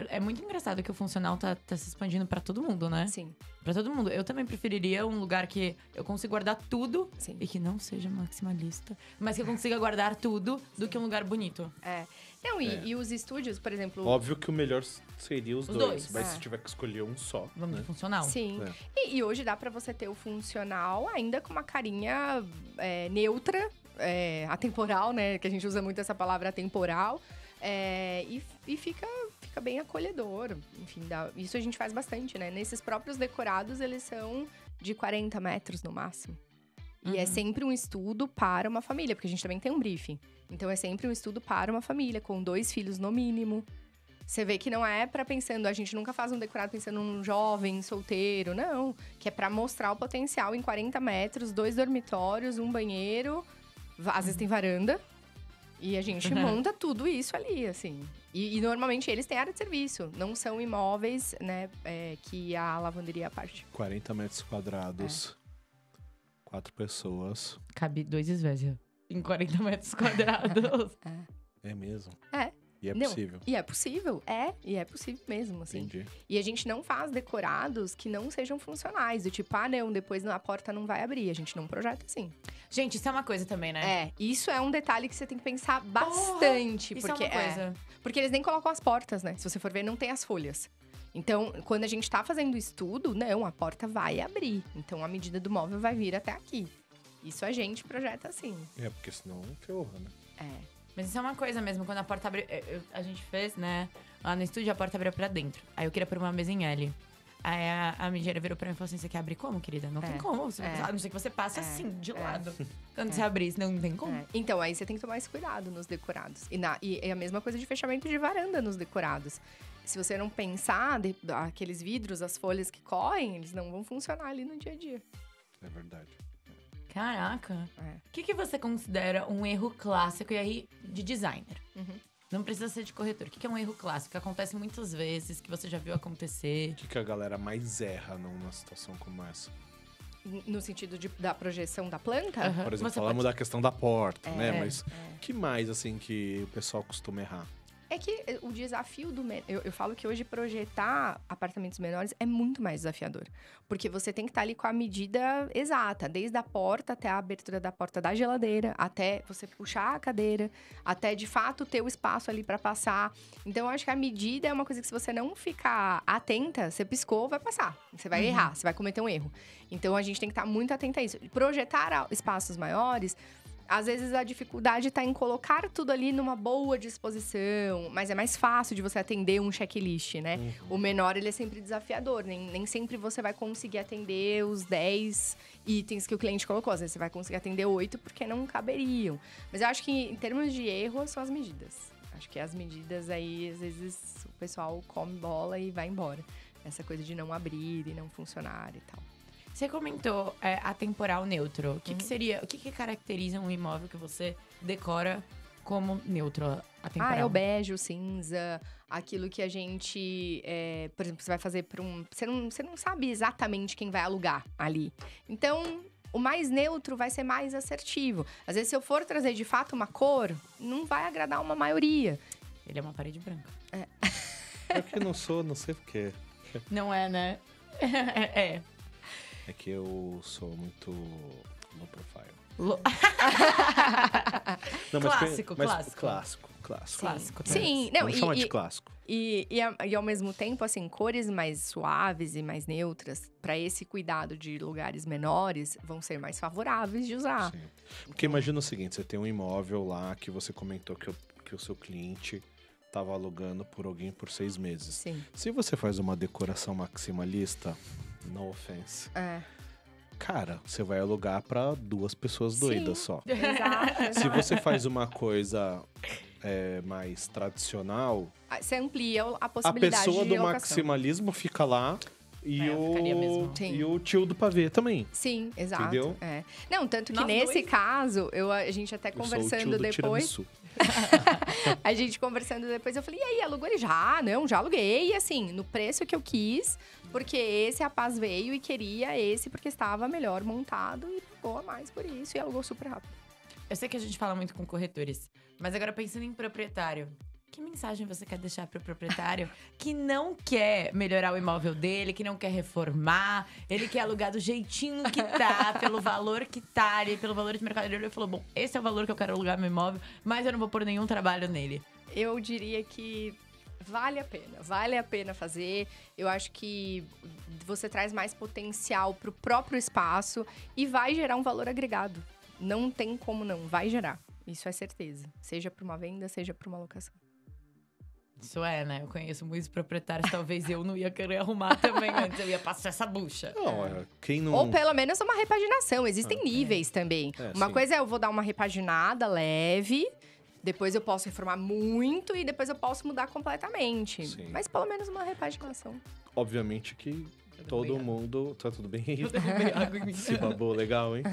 Speaker 1: É muito engraçado que o funcional tá se expandindo pra todo mundo, né?
Speaker 3: Sim.
Speaker 1: Pra todo mundo. Eu também preferiria um lugar que eu consiga guardar tudo
Speaker 3: Sim.
Speaker 1: e que não seja maximalista, mas que eu consiga guardar tudo do que um lugar bonito.
Speaker 3: Não, e os estúdios, por exemplo...
Speaker 2: Óbvio que o melhor seria os dois. Mas
Speaker 1: É.
Speaker 2: se tiver que escolher um só,
Speaker 1: Vamos
Speaker 2: né?
Speaker 1: de funcional.
Speaker 3: Sim. E hoje dá pra você ter o funcional ainda com uma carinha neutra, atemporal, né? Que a gente usa muito essa palavra atemporal. E fica bem acolhedor. Enfim, isso a gente faz bastante, né? Nesses próprios decorados, eles são de 40 metros no máximo. E é sempre um estudo para uma família, porque a gente também tem um briefing. Então, é sempre um estudo para uma família, com 2 filhos no mínimo. Você vê que não é pra pensando, a gente nunca faz um decorado pensando num jovem, solteiro, não. Que é pra mostrar o potencial em 40 metros, 2 dormitórios, um banheiro, às vezes tem varanda. E a gente monta tudo isso ali, assim. E normalmente eles têm área de serviço, não são imóveis, né, que a lavanderia à parte.
Speaker 2: 40 metros quadrados, 4 pessoas.
Speaker 1: Cabe 2 Svezia em 40 metros quadrados.
Speaker 2: É mesmo?
Speaker 3: É.
Speaker 2: E é
Speaker 3: Não,
Speaker 2: possível.
Speaker 3: E é possível, e é possível mesmo, assim.
Speaker 2: Entendi.
Speaker 3: E a gente não faz decorados que não sejam funcionais. Do tipo, não, depois a porta não vai abrir. A gente não projeta assim.
Speaker 1: Gente, isso é uma coisa também, né?
Speaker 3: Isso é um detalhe que você tem que pensar bastante.
Speaker 1: Isso
Speaker 3: porque
Speaker 1: é uma coisa.
Speaker 3: Porque eles nem colocam as portas, né? Se você for ver, não tem as folhas. Então, quando a gente tá fazendo o estudo, não, a porta vai abrir. Então, a medida do móvel vai vir até aqui. Isso a gente projeta assim.
Speaker 2: É, porque senão ferra, né?
Speaker 1: Mas isso é uma coisa mesmo, quando a porta abre... A gente fez, né? Lá no estúdio, a porta abriu pra dentro. Aí eu queria pôr uma mesa em L. Aí a engenheira virou pra mim e falou assim, você quer abrir como, querida? Não tem como. A não ser que você passe assim, de lado. Quando você abrir, senão não tem como.
Speaker 3: Então, aí você tem que tomar esse cuidado nos decorados. E é a mesma coisa de fechamento de varanda nos decorados. Se você não pensar, aqueles vidros, as folhas que correm, eles não vão funcionar ali no dia a dia.
Speaker 2: É verdade.
Speaker 1: Caraca. O que você considera um erro clássico, e aí, de designer? Não precisa ser de corretor. O que é um erro clássico? Que acontece muitas vezes, que você já viu acontecer.
Speaker 2: O que a galera mais erra numa situação como essa?
Speaker 3: No sentido da projeção da planta?
Speaker 2: Por exemplo,
Speaker 1: Você
Speaker 2: falamos da questão da porta, né? Mas
Speaker 3: é.
Speaker 2: que mais, assim, que o pessoal costuma errar?
Speaker 3: É que o desafio eu falo que hoje projetar apartamentos menores é muito mais desafiador. Porque você tem que estar ali com a medida exata, desde a porta até a abertura da porta da geladeira, até você puxar a cadeira, até de fato ter o espaço ali para passar. Então, eu acho que a medida é uma coisa que, se você não ficar atenta, você piscou, vai passar. Você vai errar, você vai cometer um erro. Então, a gente tem que estar muito atenta a isso. Projetar espaços maiores, às vezes a dificuldade está em colocar tudo ali numa boa disposição, mas é mais fácil de você atender um checklist, né? O menor, ele é sempre desafiador, nem sempre você vai conseguir atender os 10 itens que o cliente colocou. Às vezes você vai conseguir atender 8 porque não caberiam. Mas eu acho que, em termos de erro, são as medidas. Acho que as medidas aí, às vezes, o pessoal come bola e vai embora. Essa coisa de não abrir e não funcionar e tal.
Speaker 1: Você comentou atemporal neutro. O que seria? O que caracteriza um imóvel que você decora como neutro, atemporal?
Speaker 3: É o bege, o cinza, aquilo que a gente... por exemplo, você vai fazer para um... Você não sabe exatamente quem vai alugar ali. Então, o mais neutro vai ser mais assertivo. Às vezes, se eu for trazer, de fato, uma cor, não vai agradar uma maioria.
Speaker 1: Ele é uma parede branca.
Speaker 2: É que não sei porquê.
Speaker 1: Não é, né?
Speaker 2: É que eu sou muito low profile. Não, clássico.
Speaker 3: Sim,
Speaker 2: não, vamos chamar de clássico.
Speaker 3: E ao mesmo tempo, assim, cores mais suaves e mais neutras, para esse cuidado de lugares menores, vão ser mais favoráveis de usar.
Speaker 2: Sim. Porque imagina o seguinte, você tem um imóvel lá que você comentou que o seu cliente estava alugando por alguém por 6 meses.
Speaker 3: Sim.
Speaker 2: Se você faz uma decoração maximalista, no offense. Cara, você vai alugar pra 2 pessoas doidas só.
Speaker 3: Exato.
Speaker 2: Se você faz uma coisa mais tradicional,
Speaker 3: Você amplia a
Speaker 2: a
Speaker 3: possibilidade
Speaker 2: pessoa
Speaker 3: de
Speaker 2: do
Speaker 3: locação.
Speaker 2: maximalismo fica lá e,
Speaker 1: ficaria mesmo.
Speaker 2: e o tio do pavê também.
Speaker 3: Sim, exato.
Speaker 2: Entendeu?
Speaker 3: Não, tanto que
Speaker 1: Nós
Speaker 3: nesse
Speaker 1: dois.
Speaker 3: caso, a gente até
Speaker 2: Eu sou o
Speaker 3: conversando
Speaker 2: tio do
Speaker 3: depois.
Speaker 2: tiramisu.
Speaker 3: A gente conversando depois, eu falei, e aí, alugou ele? Já aluguei, assim, no preço que eu quis, porque esse rapaz veio e queria esse porque estava melhor montado e pagou a mais por isso e alugou super rápido.
Speaker 1: Eu sei que a gente fala muito com corretores, mas agora pensando em proprietário, que mensagem você quer deixar pro proprietário que não quer melhorar o imóvel dele, que não quer reformar, ele quer alugar do jeitinho que tá, pelo valor que tá ali, pelo valor de mercado dele? Ele falou, bom, esse é o valor que eu quero alugar meu imóvel, mas eu não vou pôr nenhum trabalho nele.
Speaker 3: Eu diria que vale a pena fazer. Eu acho que você traz mais potencial pro próprio espaço e vai gerar um valor agregado. Não tem como não, vai gerar. Isso é certeza. Seja para uma venda, seja para uma locação.
Speaker 1: Isso né? Eu conheço muitos proprietários, talvez eu não ia querer arrumar também antes, eu ia passar essa bucha.
Speaker 2: Não, quem não...
Speaker 3: Ou pelo menos uma repaginação, existem níveis também. Uma
Speaker 2: sim.
Speaker 3: coisa é eu vou dar uma repaginada leve, depois eu posso reformar muito e depois eu posso mudar completamente.
Speaker 2: Sim.
Speaker 3: Mas pelo menos uma repaginação.
Speaker 2: Obviamente que todo mundo... Tá tudo bem?
Speaker 1: Tudo bem, água em mim.
Speaker 2: Se babou legal, hein?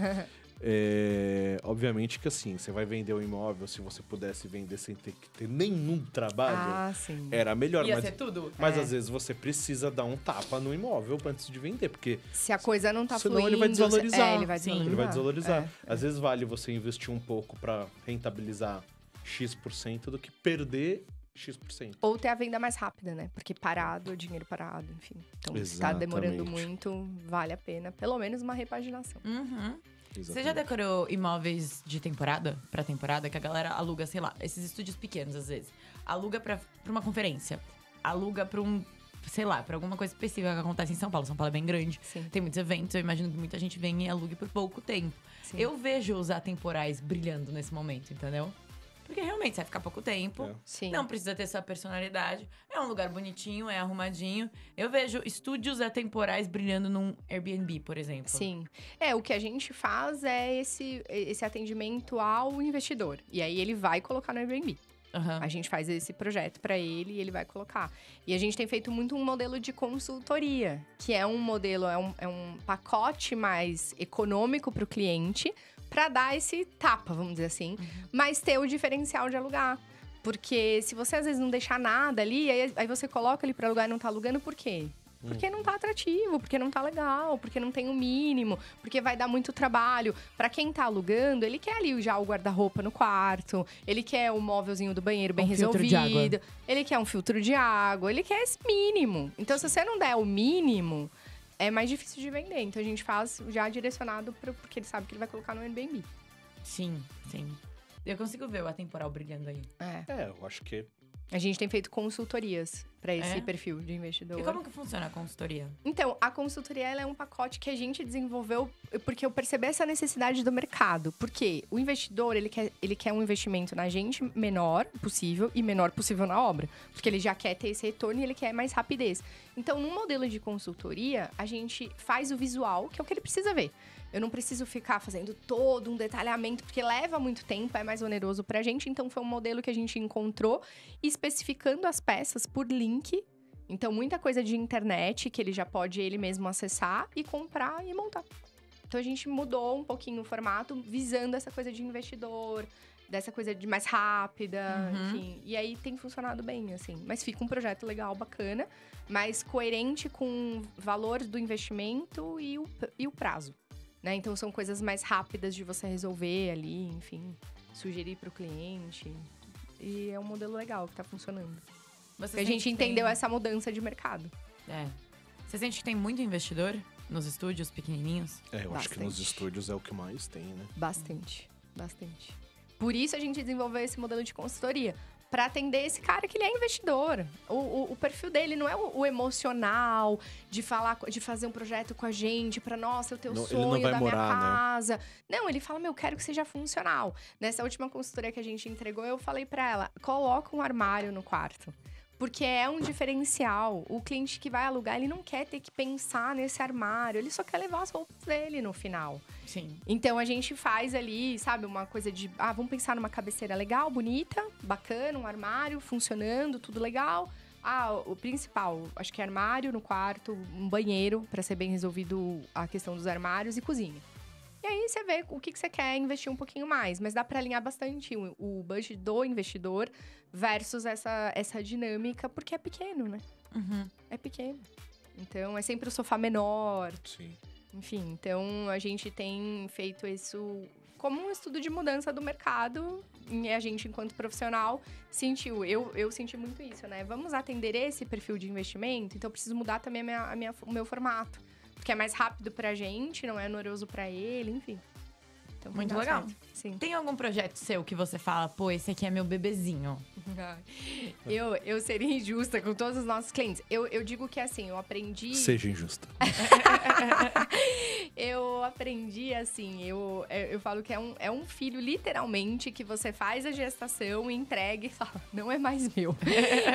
Speaker 2: Obviamente que assim, você vai vender o imóvel, se você pudesse vender sem ter que ter nenhum trabalho,
Speaker 3: Sim.
Speaker 2: era melhor.
Speaker 1: Ia ser tudo?
Speaker 2: Mas às vezes você precisa dar um tapa no imóvel antes de vender, porque
Speaker 3: Se a coisa não tá
Speaker 2: senão
Speaker 3: fluindo...
Speaker 2: ele vai desvalorizar.
Speaker 3: ele vai
Speaker 1: Sim.
Speaker 3: desvalorizar.
Speaker 2: ele vai desvalorizar.
Speaker 3: É.
Speaker 2: Às vezes vale você investir um pouco pra rentabilizar X% do que perder X%.
Speaker 3: Ou ter a venda mais rápida, né? Porque parado, dinheiro parado, enfim. Então, se tá demorando
Speaker 2: Exatamente.
Speaker 3: muito, vale a pena. Pelo menos uma repaginação.
Speaker 1: Uhum. Você já
Speaker 2: Exatamente.
Speaker 1: decorou imóveis de temporada, pra temporada, que a galera aluga, sei lá, esses estúdios pequenos às vezes. Aluga pra uma conferência. Aluga pra sei lá, pra alguma coisa específica que acontece em São Paulo. São Paulo é bem grande.
Speaker 3: Sim.
Speaker 1: Tem muitos eventos, eu imagino que muita gente vem e alugue por pouco tempo.
Speaker 3: Sim.
Speaker 1: Eu vejo os atemporais brilhando nesse momento, entendeu? Porque realmente você vai ficar pouco tempo.
Speaker 3: Sim.
Speaker 1: Não precisa ter sua personalidade. É um lugar bonitinho, é arrumadinho. Eu vejo estúdios atemporais brilhando num Airbnb, por exemplo.
Speaker 3: Sim. O que a gente faz é esse atendimento ao investidor. E aí ele vai colocar no Airbnb.
Speaker 1: Aham.
Speaker 3: A gente faz esse projeto para ele e ele vai colocar. E a gente tem feito muito um modelo de consultoria, que é um modelo, é um pacote mais econômico para o cliente, para dar esse tapa, vamos dizer assim, mas ter o diferencial de alugar. Porque se você às vezes não deixar nada ali, aí você coloca ali para alugar e não tá alugando, por quê? Porque não tá atrativo, porque não tá legal, porque não tem o mínimo, porque vai dar muito trabalho. Pra quem tá alugando, ele quer ali já o guarda-roupa no quarto, ele quer o móvelzinho do banheiro bem
Speaker 1: filtro de água.
Speaker 3: resolvido, ele quer um filtro de água, ele quer esse mínimo. Então, se você não der o mínimo, é mais difícil de vender. Então, a gente faz já direcionado porque ele sabe que ele vai colocar no Airbnb.
Speaker 1: Sim, sim. Eu consigo ver o atemporal brilhando aí.
Speaker 2: Eu acho que
Speaker 3: A gente tem feito consultorias para esse
Speaker 1: É?
Speaker 3: perfil de investidor.
Speaker 1: E como que funciona a consultoria?
Speaker 3: Então, a consultoria ela é um pacote que a gente desenvolveu porque eu percebi essa necessidade do mercado. Porque o investidor, ele quer um investimento na gente menor possível e menor possível na obra. Porque ele já quer ter esse retorno e ele quer mais rapidez. Então, no modelo de consultoria, a gente faz o visual, que é o que ele precisa ver. Eu não preciso ficar fazendo todo um detalhamento, porque leva muito tempo, é mais oneroso pra gente. Então, foi um modelo que a gente encontrou, especificando as peças por link. Então, muita coisa de internet, que ele já pode ele mesmo acessar e comprar e montar. Então, a gente mudou um pouquinho o formato, visando essa coisa de investidor, dessa coisa de mais rápida, enfim. E aí, tem funcionado bem, assim. Mas fica um projeto legal, bacana, mas coerente com o valor do investimento e o prazo. Né? Então, são coisas mais rápidas de você resolver ali, enfim, sugerir para o cliente. E é um modelo legal que tá funcionando. Porque a gente entendeu essa mudança de mercado.
Speaker 1: É. Você sente que tem muito investidor nos estúdios pequenininhos?
Speaker 2: eu acho que nos
Speaker 3: Bastante.
Speaker 2: estúdios é o que mais tem, né?
Speaker 3: Bastante, bastante. Por isso, a gente desenvolveu esse modelo de consultoria. Para atender esse cara que ele é investidor. O perfil dele não é o emocional, de fazer um projeto com a gente, para nossa, o teu
Speaker 2: Não, ele
Speaker 3: sonho
Speaker 2: não vai
Speaker 3: da
Speaker 2: morar,
Speaker 3: minha
Speaker 2: né?
Speaker 3: casa. Não, ele fala, eu quero que seja funcional. Nessa última consultoria que a gente entregou, eu falei para ela, coloca um armário no quarto. Porque é um diferencial. O cliente que vai alugar, ele não quer ter que pensar nesse armário. Ele só quer levar as roupas dele no final.
Speaker 1: Sim.
Speaker 3: Então, a gente faz ali, sabe, uma coisa de... vamos pensar numa cabeceira legal, bonita, bacana, um armário funcionando, tudo legal. O principal, acho que é armário no quarto, um banheiro, para ser bem resolvido a questão dos armários e cozinha. E aí, você vê o que você quer investir um pouquinho mais. Mas dá para alinhar bastante o budget do investidor versus essa dinâmica, porque é pequeno, né?
Speaker 1: Uhum.
Speaker 3: É pequeno. Então, é sempre o sofá menor,
Speaker 2: Sim.
Speaker 3: enfim, então a gente tem feito isso como um estudo de mudança do mercado. E a gente, enquanto profissional, sentiu. Eu senti muito isso, né? Vamos atender esse perfil de investimento, então eu preciso mudar também o meu formato. Porque é mais rápido pra gente, não é oneroso pra ele, enfim. Então,
Speaker 1: Muito
Speaker 3: dá
Speaker 1: legal.
Speaker 3: certo. Sim.
Speaker 1: Tem algum projeto seu que você fala, pô, esse aqui é meu bebezinho?
Speaker 3: Eu seria injusta com todos os nossos clientes. Eu digo que, assim, eu aprendi...
Speaker 2: Seja injusta.
Speaker 3: Eu aprendi, assim, eu falo que é um filho, literalmente, que você faz a gestação, entrega e fala, não é mais meu.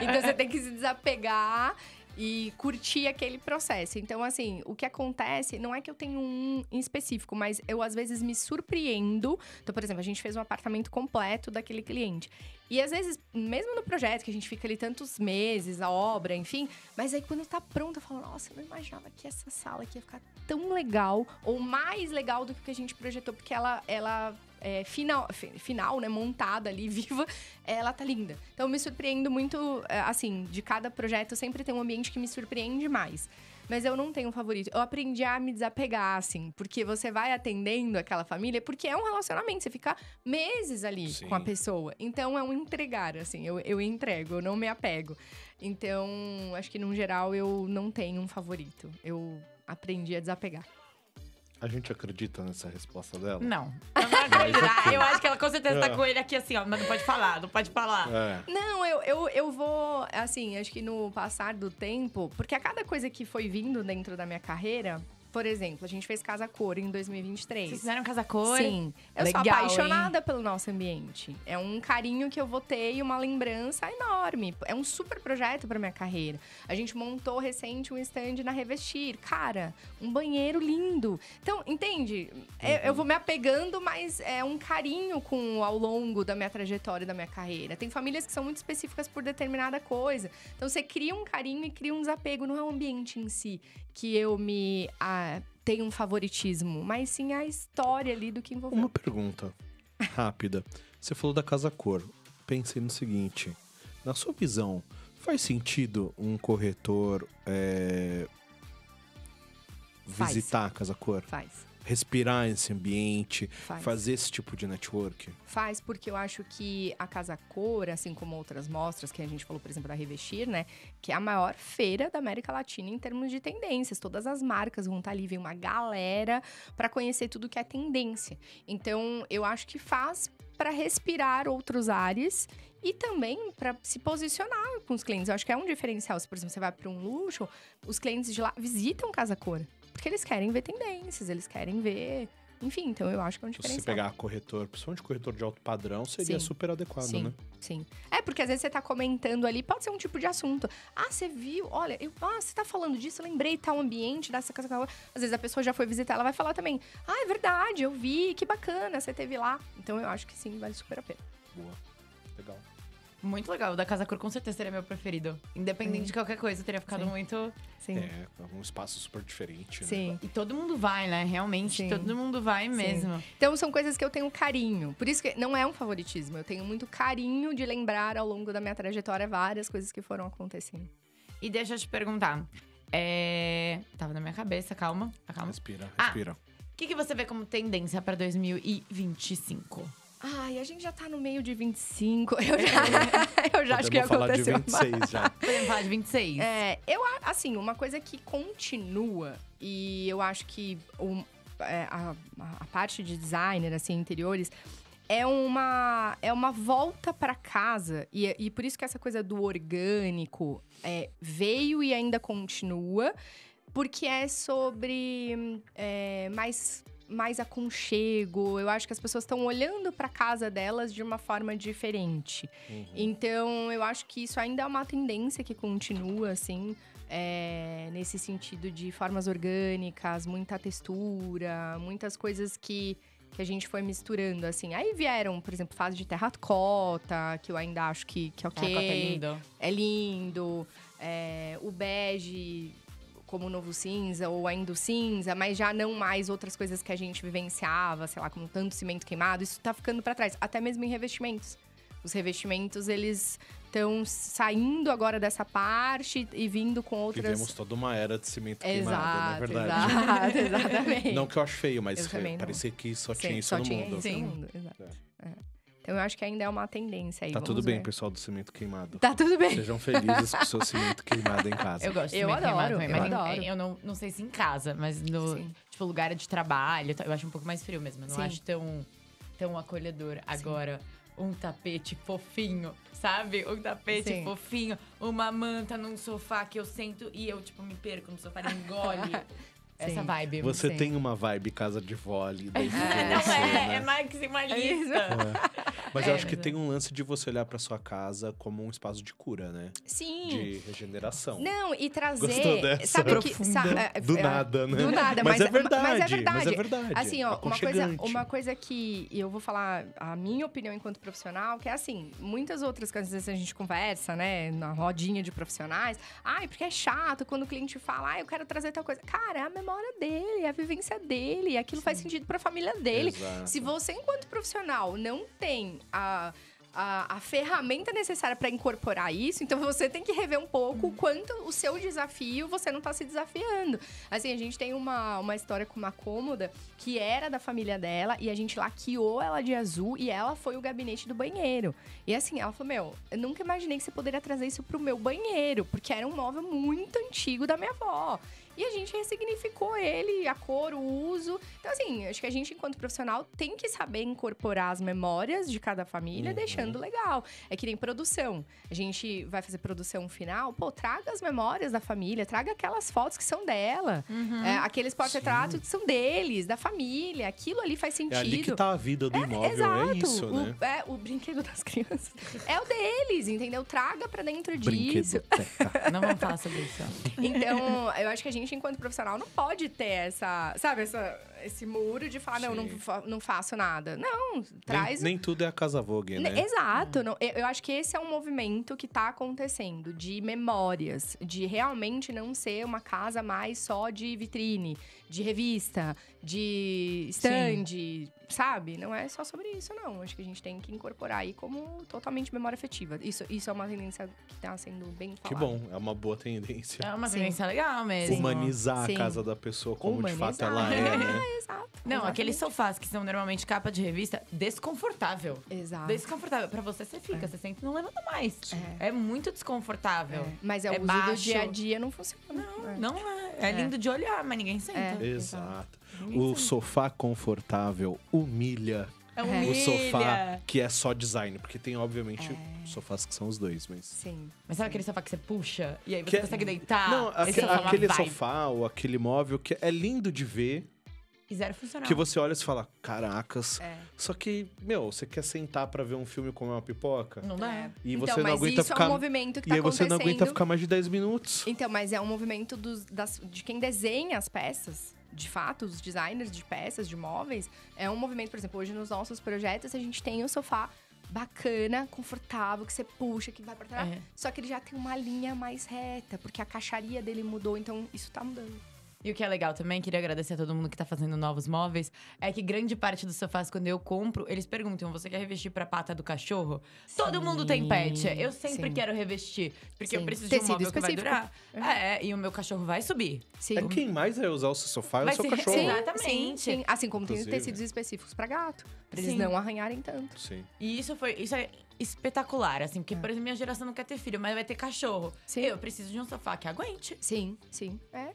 Speaker 3: Então, você tem que se desapegar e curtir aquele processo. Então, assim, o que acontece, não é que eu tenho um em específico, mas eu, às vezes, me surpreendo. Então, por exemplo, a gente fez um apartamento completo daquele cliente. E, às vezes, mesmo no projeto, que a gente fica ali tantos meses, a obra, enfim. Mas aí, quando tá pronta, eu falo, nossa, eu não imaginava que essa sala aqui ia ficar tão legal. Ou mais legal do que a gente projetou. Porque ela final, né, montada ali, viva, ela tá linda. Então, eu me surpreendo muito, assim, de cada projeto, sempre tem um ambiente que me surpreende mais. Mas eu não tenho um favorito. Eu aprendi a me desapegar, assim, porque você vai atendendo aquela família, porque é um relacionamento, você fica meses ali com a pessoa. Então, é um entregar, assim, eu entrego, eu não me apego. Então, acho que, no geral, eu não tenho um favorito. Eu aprendi a desapegar.
Speaker 2: A gente acredita nessa resposta dela?
Speaker 1: Não. Eu não acredito. Eu acho que ela com certeza tá com ele aqui assim, ó. Mas não pode falar, não pode falar.
Speaker 3: Não, eu vou, assim, acho que no passar do tempo... Porque a cada coisa que foi vindo dentro da minha carreira... Por exemplo, a gente fez Casa Cor em 2023.
Speaker 1: Vocês fizeram Casa Cor?
Speaker 3: Sim. Eu
Speaker 1: Legal,
Speaker 3: sou apaixonada pelo nosso ambiente. É um carinho que eu vou ter e uma lembrança enorme. É um super projeto pra minha carreira. A gente montou recente um stand na Revestir. Cara, um banheiro lindo. Então, entende? Eu vou me apegando, mas é um carinho ao longo da minha trajetória, da minha carreira. Tem famílias que são muito específicas por determinada coisa. Então, você cria um carinho e cria um desapego. Não é o ambiente em si que eu tenho um favoritismo, mas sim a história ali do que envolveu.
Speaker 2: Uma pergunta rápida. Você falou da Casa Cor. Pensei no seguinte. Na sua visão, faz sentido um corretor visitar a Casa Cor?
Speaker 3: Faz.
Speaker 2: Respirar esse ambiente,
Speaker 3: Faz.
Speaker 2: fazer esse tipo de network?
Speaker 3: Faz, porque eu acho que a Casa Cor, assim como outras mostras que a gente falou, por exemplo, da Revestir, né? Que é a maior feira da América Latina em termos de tendências. Todas as marcas vão estar ali, vem uma galera para conhecer tudo que é tendência. Então, eu acho que faz para respirar outros ares e também para se posicionar com os clientes. Eu acho que é um diferencial. Se, por exemplo, você vai para um luxo, os clientes de lá visitam Casa Cor. Porque eles querem ver tendências, eles querem ver... Enfim, então eu acho que é um diferencial.
Speaker 2: Se você pegar corretor, principalmente corretor de alto padrão, seria super adequado, né?
Speaker 3: Sim. É, porque às vezes você tá comentando ali, pode ser um tipo de assunto. Ah, você viu? Olha, você tá falando disso, eu lembrei tal ambiente dessa casa. Às vezes a pessoa já foi visitar, ela vai falar também. Ah, é verdade, eu vi, que bacana, você teve lá. Então eu acho que sim, vale super a pena.
Speaker 2: Boa, legal.
Speaker 1: Muito legal. O da Casa Cor com certeza seria meu preferido. Independente de qualquer coisa, teria ficado muito...
Speaker 3: Sim.
Speaker 2: É um espaço super diferente,
Speaker 3: Sim.
Speaker 2: né?
Speaker 1: E todo mundo vai, né? Realmente, todo mundo vai mesmo.
Speaker 3: Então, são coisas que eu tenho carinho. Por isso que não é um favoritismo. Eu tenho muito carinho de lembrar ao longo da minha trajetória várias coisas que foram acontecendo.
Speaker 1: E deixa eu te perguntar. Tava na minha cabeça, calma.
Speaker 2: Respira.
Speaker 1: O que você vê como tendência pra 2025?
Speaker 3: Ai, a gente já tá no meio de 25. Eu já acho que
Speaker 2: Podemos falar de
Speaker 3: aconteceu.
Speaker 2: 26 já.
Speaker 1: Podemos falar de 26?
Speaker 3: Assim, uma coisa que continua, e eu acho que a parte de designer, assim, interiores, é uma volta para casa. E por isso que essa coisa do orgânico veio e ainda continua, porque é sobre mais aconchego. Eu acho que as pessoas estão olhando para casa delas de uma forma diferente. Então, eu acho que isso ainda é uma tendência que continua, assim, nesse sentido de formas orgânicas, muita textura, muitas coisas que a gente foi misturando, assim. Aí vieram, por exemplo, fase de terracota, que eu ainda acho que é ok.
Speaker 1: Terracota é lindo.
Speaker 3: É lindo. O bege como o novo cinza, ou ainda o cinza, mas já não mais outras coisas que a gente vivenciava, sei lá, como tanto cimento queimado. Isso tá ficando pra trás, até mesmo em revestimentos. Os revestimentos, eles estão saindo agora dessa parte e vindo com outras...
Speaker 2: Vivemos toda uma era de cimento queimado, não é verdade?
Speaker 3: Exato, exatamente.
Speaker 2: Não que eu acho feio, mas parecia que só tinha isso no mundo.
Speaker 3: Isso no mundo, exato. Então, eu acho que ainda é uma tendência aí.
Speaker 2: Tá tudo bem, pessoal do cimento queimado.
Speaker 3: Tá tudo bem.
Speaker 2: Sejam felizes com o seu cimento queimado em casa.
Speaker 1: Eu gosto de
Speaker 3: cimento queimado também,
Speaker 1: mas
Speaker 3: adoro.
Speaker 1: Eu não sei se em casa, mas no tipo, lugar de trabalho, eu acho um pouco mais frio mesmo. Eu não acho tão acolhedor. Agora, um tapete fofinho, sabe? Um tapete fofinho, uma manta num sofá que eu sento e eu, tipo, me perco no sofá, engole. essa vibe.
Speaker 2: Você
Speaker 3: Sim.
Speaker 2: tem uma vibe casa de vó ali dentro de
Speaker 1: Não
Speaker 2: você,
Speaker 1: é
Speaker 2: né?
Speaker 1: maximalista.
Speaker 2: Mas eu acho que tem um lance de você olhar pra sua casa como um espaço de cura, né?
Speaker 3: Sim.
Speaker 2: De regeneração.
Speaker 3: Não, e trazer.
Speaker 2: Gostou dessa?
Speaker 3: Sabe o que.
Speaker 2: Do nada, né?
Speaker 3: Do nada,
Speaker 2: mas é verdade.
Speaker 3: Mas é verdade.
Speaker 2: Mas é verdade.
Speaker 3: Assim, ó,
Speaker 2: Aconchegante.
Speaker 3: uma coisa que eu vou falar a minha opinião enquanto profissional, que é assim, muitas outras coisas a gente conversa, né, na rodinha de profissionais. Ai, porque é chato quando o cliente fala, eu quero trazer tal coisa. Cara, é a memória dele, é a vivência dele, aquilo faz sentido pra família dele.
Speaker 2: Exato.
Speaker 3: Se você, enquanto profissional, não tem a ferramenta necessária para incorporar isso, então você tem que rever um pouco o quanto o seu desafio você não tá se desafiando. Assim, a gente tem uma história com uma cômoda que era da família dela e a gente laqueou ela de azul e ela foi o gabinete do banheiro. E assim, ela falou, eu nunca imaginei que você poderia trazer isso pro meu banheiro, porque era um móvel muito antigo da minha avó. E a gente ressignificou ele, a cor, o uso. Então, assim, acho que a gente, enquanto profissional, tem que saber incorporar as memórias de cada família, deixando legal. É que nem produção. A gente vai fazer produção final, traga as memórias da família, traga aquelas fotos que são dela. Aqueles porta-retratos que são deles, da família. Aquilo ali faz sentido.
Speaker 2: É ali que tá a vida do imóvel,
Speaker 3: exato.
Speaker 2: é isso, né?
Speaker 3: O brinquedo das crianças. É o deles, entendeu? Traga pra dentro disso.
Speaker 2: Brinquedoteca.
Speaker 1: Não vamos falar sobre isso.
Speaker 3: Então, eu acho que a gente, enquanto profissional, não pode ter esse muro de falar, não faço nada. Não, traz...
Speaker 2: Nem tudo é a Casa Vogue, né?
Speaker 3: Exato. Não, eu acho que esse é um movimento que tá acontecendo, de memórias, de realmente não ser uma casa mais só de vitrine, de revista, de stand, sabe? Não é só sobre isso, não. Acho que a gente tem que incorporar aí como totalmente memória afetiva. Isso é uma tendência que tá sendo bem falada.
Speaker 2: Que bom, é uma boa tendência.
Speaker 1: É uma tendência legal mesmo.
Speaker 2: Humanizar
Speaker 3: Sim.
Speaker 2: a casa da pessoa como de fato
Speaker 3: Humanizar.
Speaker 2: ela é, né?
Speaker 3: Exato.
Speaker 1: Não,
Speaker 3: Exatamente.
Speaker 1: aqueles sofás que são normalmente capa de revista, desconfortável.
Speaker 3: Exato.
Speaker 1: Desconfortável. Pra você fica, você sente não levanta mais. É muito desconfortável.
Speaker 3: Mas o uso do
Speaker 1: baixo.
Speaker 3: dia a dia não funciona.
Speaker 1: Não é. É lindo de olhar, mas ninguém senta.
Speaker 2: Exato. O sofá confortável humilha o sofá que é só design. Porque tem, obviamente, sofás que são os dois, mas...
Speaker 3: Sim.
Speaker 1: Mas sabe aquele sofá que você puxa e aí você consegue deitar?
Speaker 2: Não,
Speaker 1: Esse sofá é uma
Speaker 2: aquele
Speaker 1: vibe.
Speaker 2: sofá ou aquele móvel que é lindo de ver,
Speaker 1: E zero funcional.
Speaker 2: que você olha e fala, caracas. Só que, você quer sentar pra ver um filme comer uma pipoca?
Speaker 1: Não dá.
Speaker 2: E
Speaker 3: Então,
Speaker 2: você não
Speaker 3: mas
Speaker 2: aguenta
Speaker 3: isso
Speaker 2: ficar...
Speaker 3: é um movimento que
Speaker 2: E
Speaker 3: tá
Speaker 2: aí você não aguenta
Speaker 3: acontecendo.
Speaker 2: ficar mais de 10 minutos.
Speaker 3: Então, mas é um movimento de quem desenha as peças. De fato, os designers de peças, de móveis. É um movimento, por exemplo, hoje nos nossos projetos, a gente tem um sofá bacana, confortável, que você puxa, que vai pra trás. Só que ele já tem uma linha mais reta, porque a caixaria dele mudou, então isso tá mudando.
Speaker 1: E o que é legal também, queria agradecer a todo mundo que tá fazendo novos móveis, é que grande parte dos sofás, quando eu compro, eles perguntam, você quer revestir pra pata do cachorro? Todo mundo tem pet. Eu sempre quero revestir, porque eu preciso de um
Speaker 3: Tecido
Speaker 1: móvel que vai
Speaker 3: específico.
Speaker 1: durar. E o meu cachorro vai subir.
Speaker 3: Sim.
Speaker 2: É quem mais vai usar o seu sofá é o
Speaker 1: Vai
Speaker 2: seu
Speaker 1: ser-
Speaker 2: cachorro.
Speaker 1: Sim. Exatamente.
Speaker 3: Sim. Assim como tem
Speaker 2: Inclusive.
Speaker 3: tecidos específicos pra gato. Pra eles
Speaker 1: Sim.
Speaker 3: não arranharem tanto.
Speaker 2: Sim.
Speaker 1: E isso é espetacular, assim, porque, por exemplo, minha geração não quer ter filho, mas vai ter cachorro.
Speaker 3: Sim.
Speaker 1: Eu preciso de um sofá que aguente.
Speaker 3: Sim.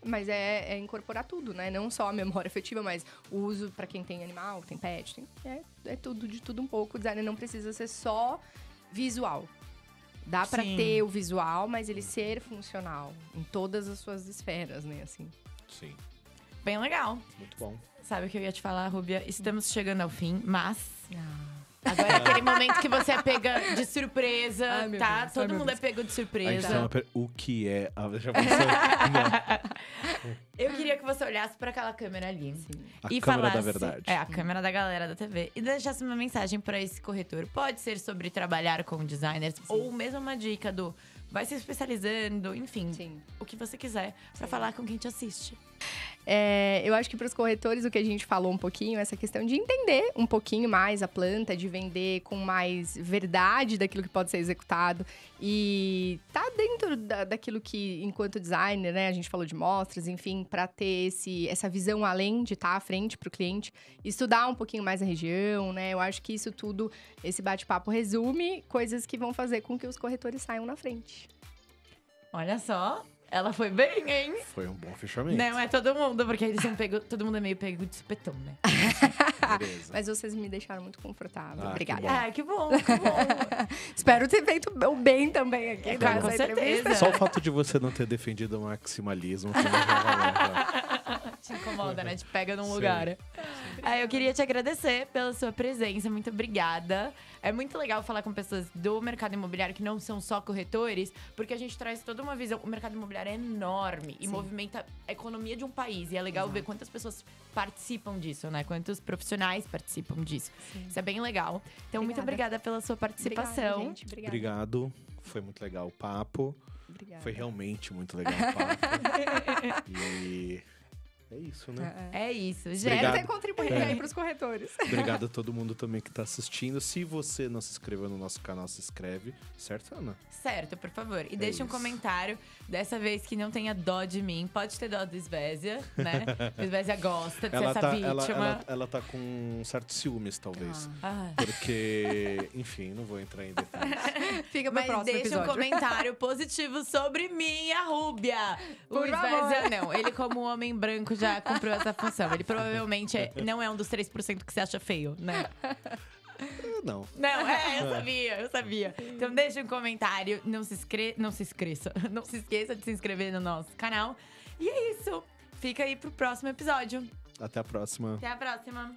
Speaker 3: Mas é incorporar tudo, né? Não só a memória afetiva, mas o uso pra quem tem animal, tem pet. É tudo, de tudo um pouco. O design não precisa ser só visual. Dá pra
Speaker 1: Sim.
Speaker 3: ter o visual, mas ele ser funcional em todas as suas esferas, né? Assim.
Speaker 2: Sim.
Speaker 1: Bem legal.
Speaker 2: Muito bom.
Speaker 1: Sabe o que eu ia te falar, Rúbia? Estamos chegando ao fim, mas... Agora é aquele momento que você é pega de surpresa,
Speaker 3: Ai, meu
Speaker 1: tá?
Speaker 3: Deus, ai,
Speaker 1: Todo
Speaker 3: meu
Speaker 1: mundo
Speaker 3: Deus.
Speaker 1: é pego de
Speaker 2: A gente
Speaker 1: surpresa.
Speaker 2: tem o que é... Já pensou? Não.
Speaker 1: Eu queria que você olhasse pra aquela câmera ali.
Speaker 2: A
Speaker 1: E
Speaker 2: câmera
Speaker 1: falasse,
Speaker 2: da verdade.
Speaker 1: É, a câmera da galera da TV. E deixasse uma mensagem pra esse corretor. Pode ser sobre trabalhar com designers, ou mesmo uma dica do vai se especializando, enfim.
Speaker 3: Sim.
Speaker 1: O que você quiser pra falar com quem te assiste.
Speaker 3: Eu acho que para os corretores, o que a gente falou um pouquinho, essa questão de entender um pouquinho mais a planta, de vender com mais verdade daquilo que pode ser executado. E tá dentro daquilo que, enquanto designer, né, a gente falou de mostras, enfim, para ter essa visão além de estar à frente para o cliente, estudar um pouquinho mais a região, né? Eu acho que isso tudo, esse bate-papo resume coisas que vão fazer com que os corretores saiam na frente.
Speaker 1: Olha só, ela foi bem, hein?
Speaker 2: Foi um bom fechamento.
Speaker 1: Não é todo mundo, porque eles são pego, todo mundo é meio pego de supetão, né?
Speaker 2: Beleza.
Speaker 3: Mas vocês me deixaram muito confortável.
Speaker 2: Ah,
Speaker 3: Obrigada.
Speaker 2: que bom.
Speaker 1: Ah, que bom, que bom.
Speaker 3: Espero ter feito o bem também aqui
Speaker 1: Com
Speaker 3: nessa
Speaker 1: certeza.
Speaker 3: entrevista.
Speaker 2: Só o fato de você não ter defendido o maximalismo foi já valeu, já.
Speaker 1: Te incomoda, né? Te pega num
Speaker 2: Sim.
Speaker 1: lugar. Aí eu queria te agradecer pela sua presença, muito obrigada. É muito legal falar com pessoas do mercado imobiliário que não são só corretores, porque a gente traz toda uma visão. O mercado imobiliário é enorme e movimenta a economia de um país. E é legal ver quantas pessoas participam disso, né? Quantos profissionais participam disso. Isso é bem legal. Então, muito obrigada pela sua participação.
Speaker 3: Obrigada, gente. Obrigada.
Speaker 2: Obrigado. Foi muito legal o papo.
Speaker 3: Obrigada.
Speaker 2: Foi realmente muito legal o papo. E é isso, né?
Speaker 1: É isso, gente.
Speaker 3: Espero
Speaker 2: Obrigado.
Speaker 3: ter contribuído aí pros corretores.
Speaker 2: Obrigado a todo mundo também que tá assistindo. Se você não se inscreveu no nosso canal, se inscreve. Certo, Ana?
Speaker 1: Certo, por favor. E deixa um
Speaker 2: isso.
Speaker 1: comentário, dessa vez que não tenha dó de mim. Pode ter dó do Svésia, né? O Svésia gosta de ser essa vítima.
Speaker 2: Ela tá com um certo ciúmes, talvez.
Speaker 1: Ah.
Speaker 2: Porque, enfim, não vou entrar em detalhes.
Speaker 3: Fica pro
Speaker 1: Mas
Speaker 3: próximo
Speaker 1: deixa
Speaker 3: episódio.
Speaker 1: um comentário positivo sobre mim, a Rúbia. O
Speaker 3: Por favor.
Speaker 1: Svésia não. Ele, como homem branco, já cumpriu essa função. Ele provavelmente não é um dos 3% que você acha feio, né?
Speaker 2: Não.
Speaker 1: Não, eu sabia. Então deixa um comentário. Não se esqueça de se inscrever no nosso canal. E é isso. Fica aí pro próximo episódio.
Speaker 2: Até a próxima.
Speaker 1: Até a próxima.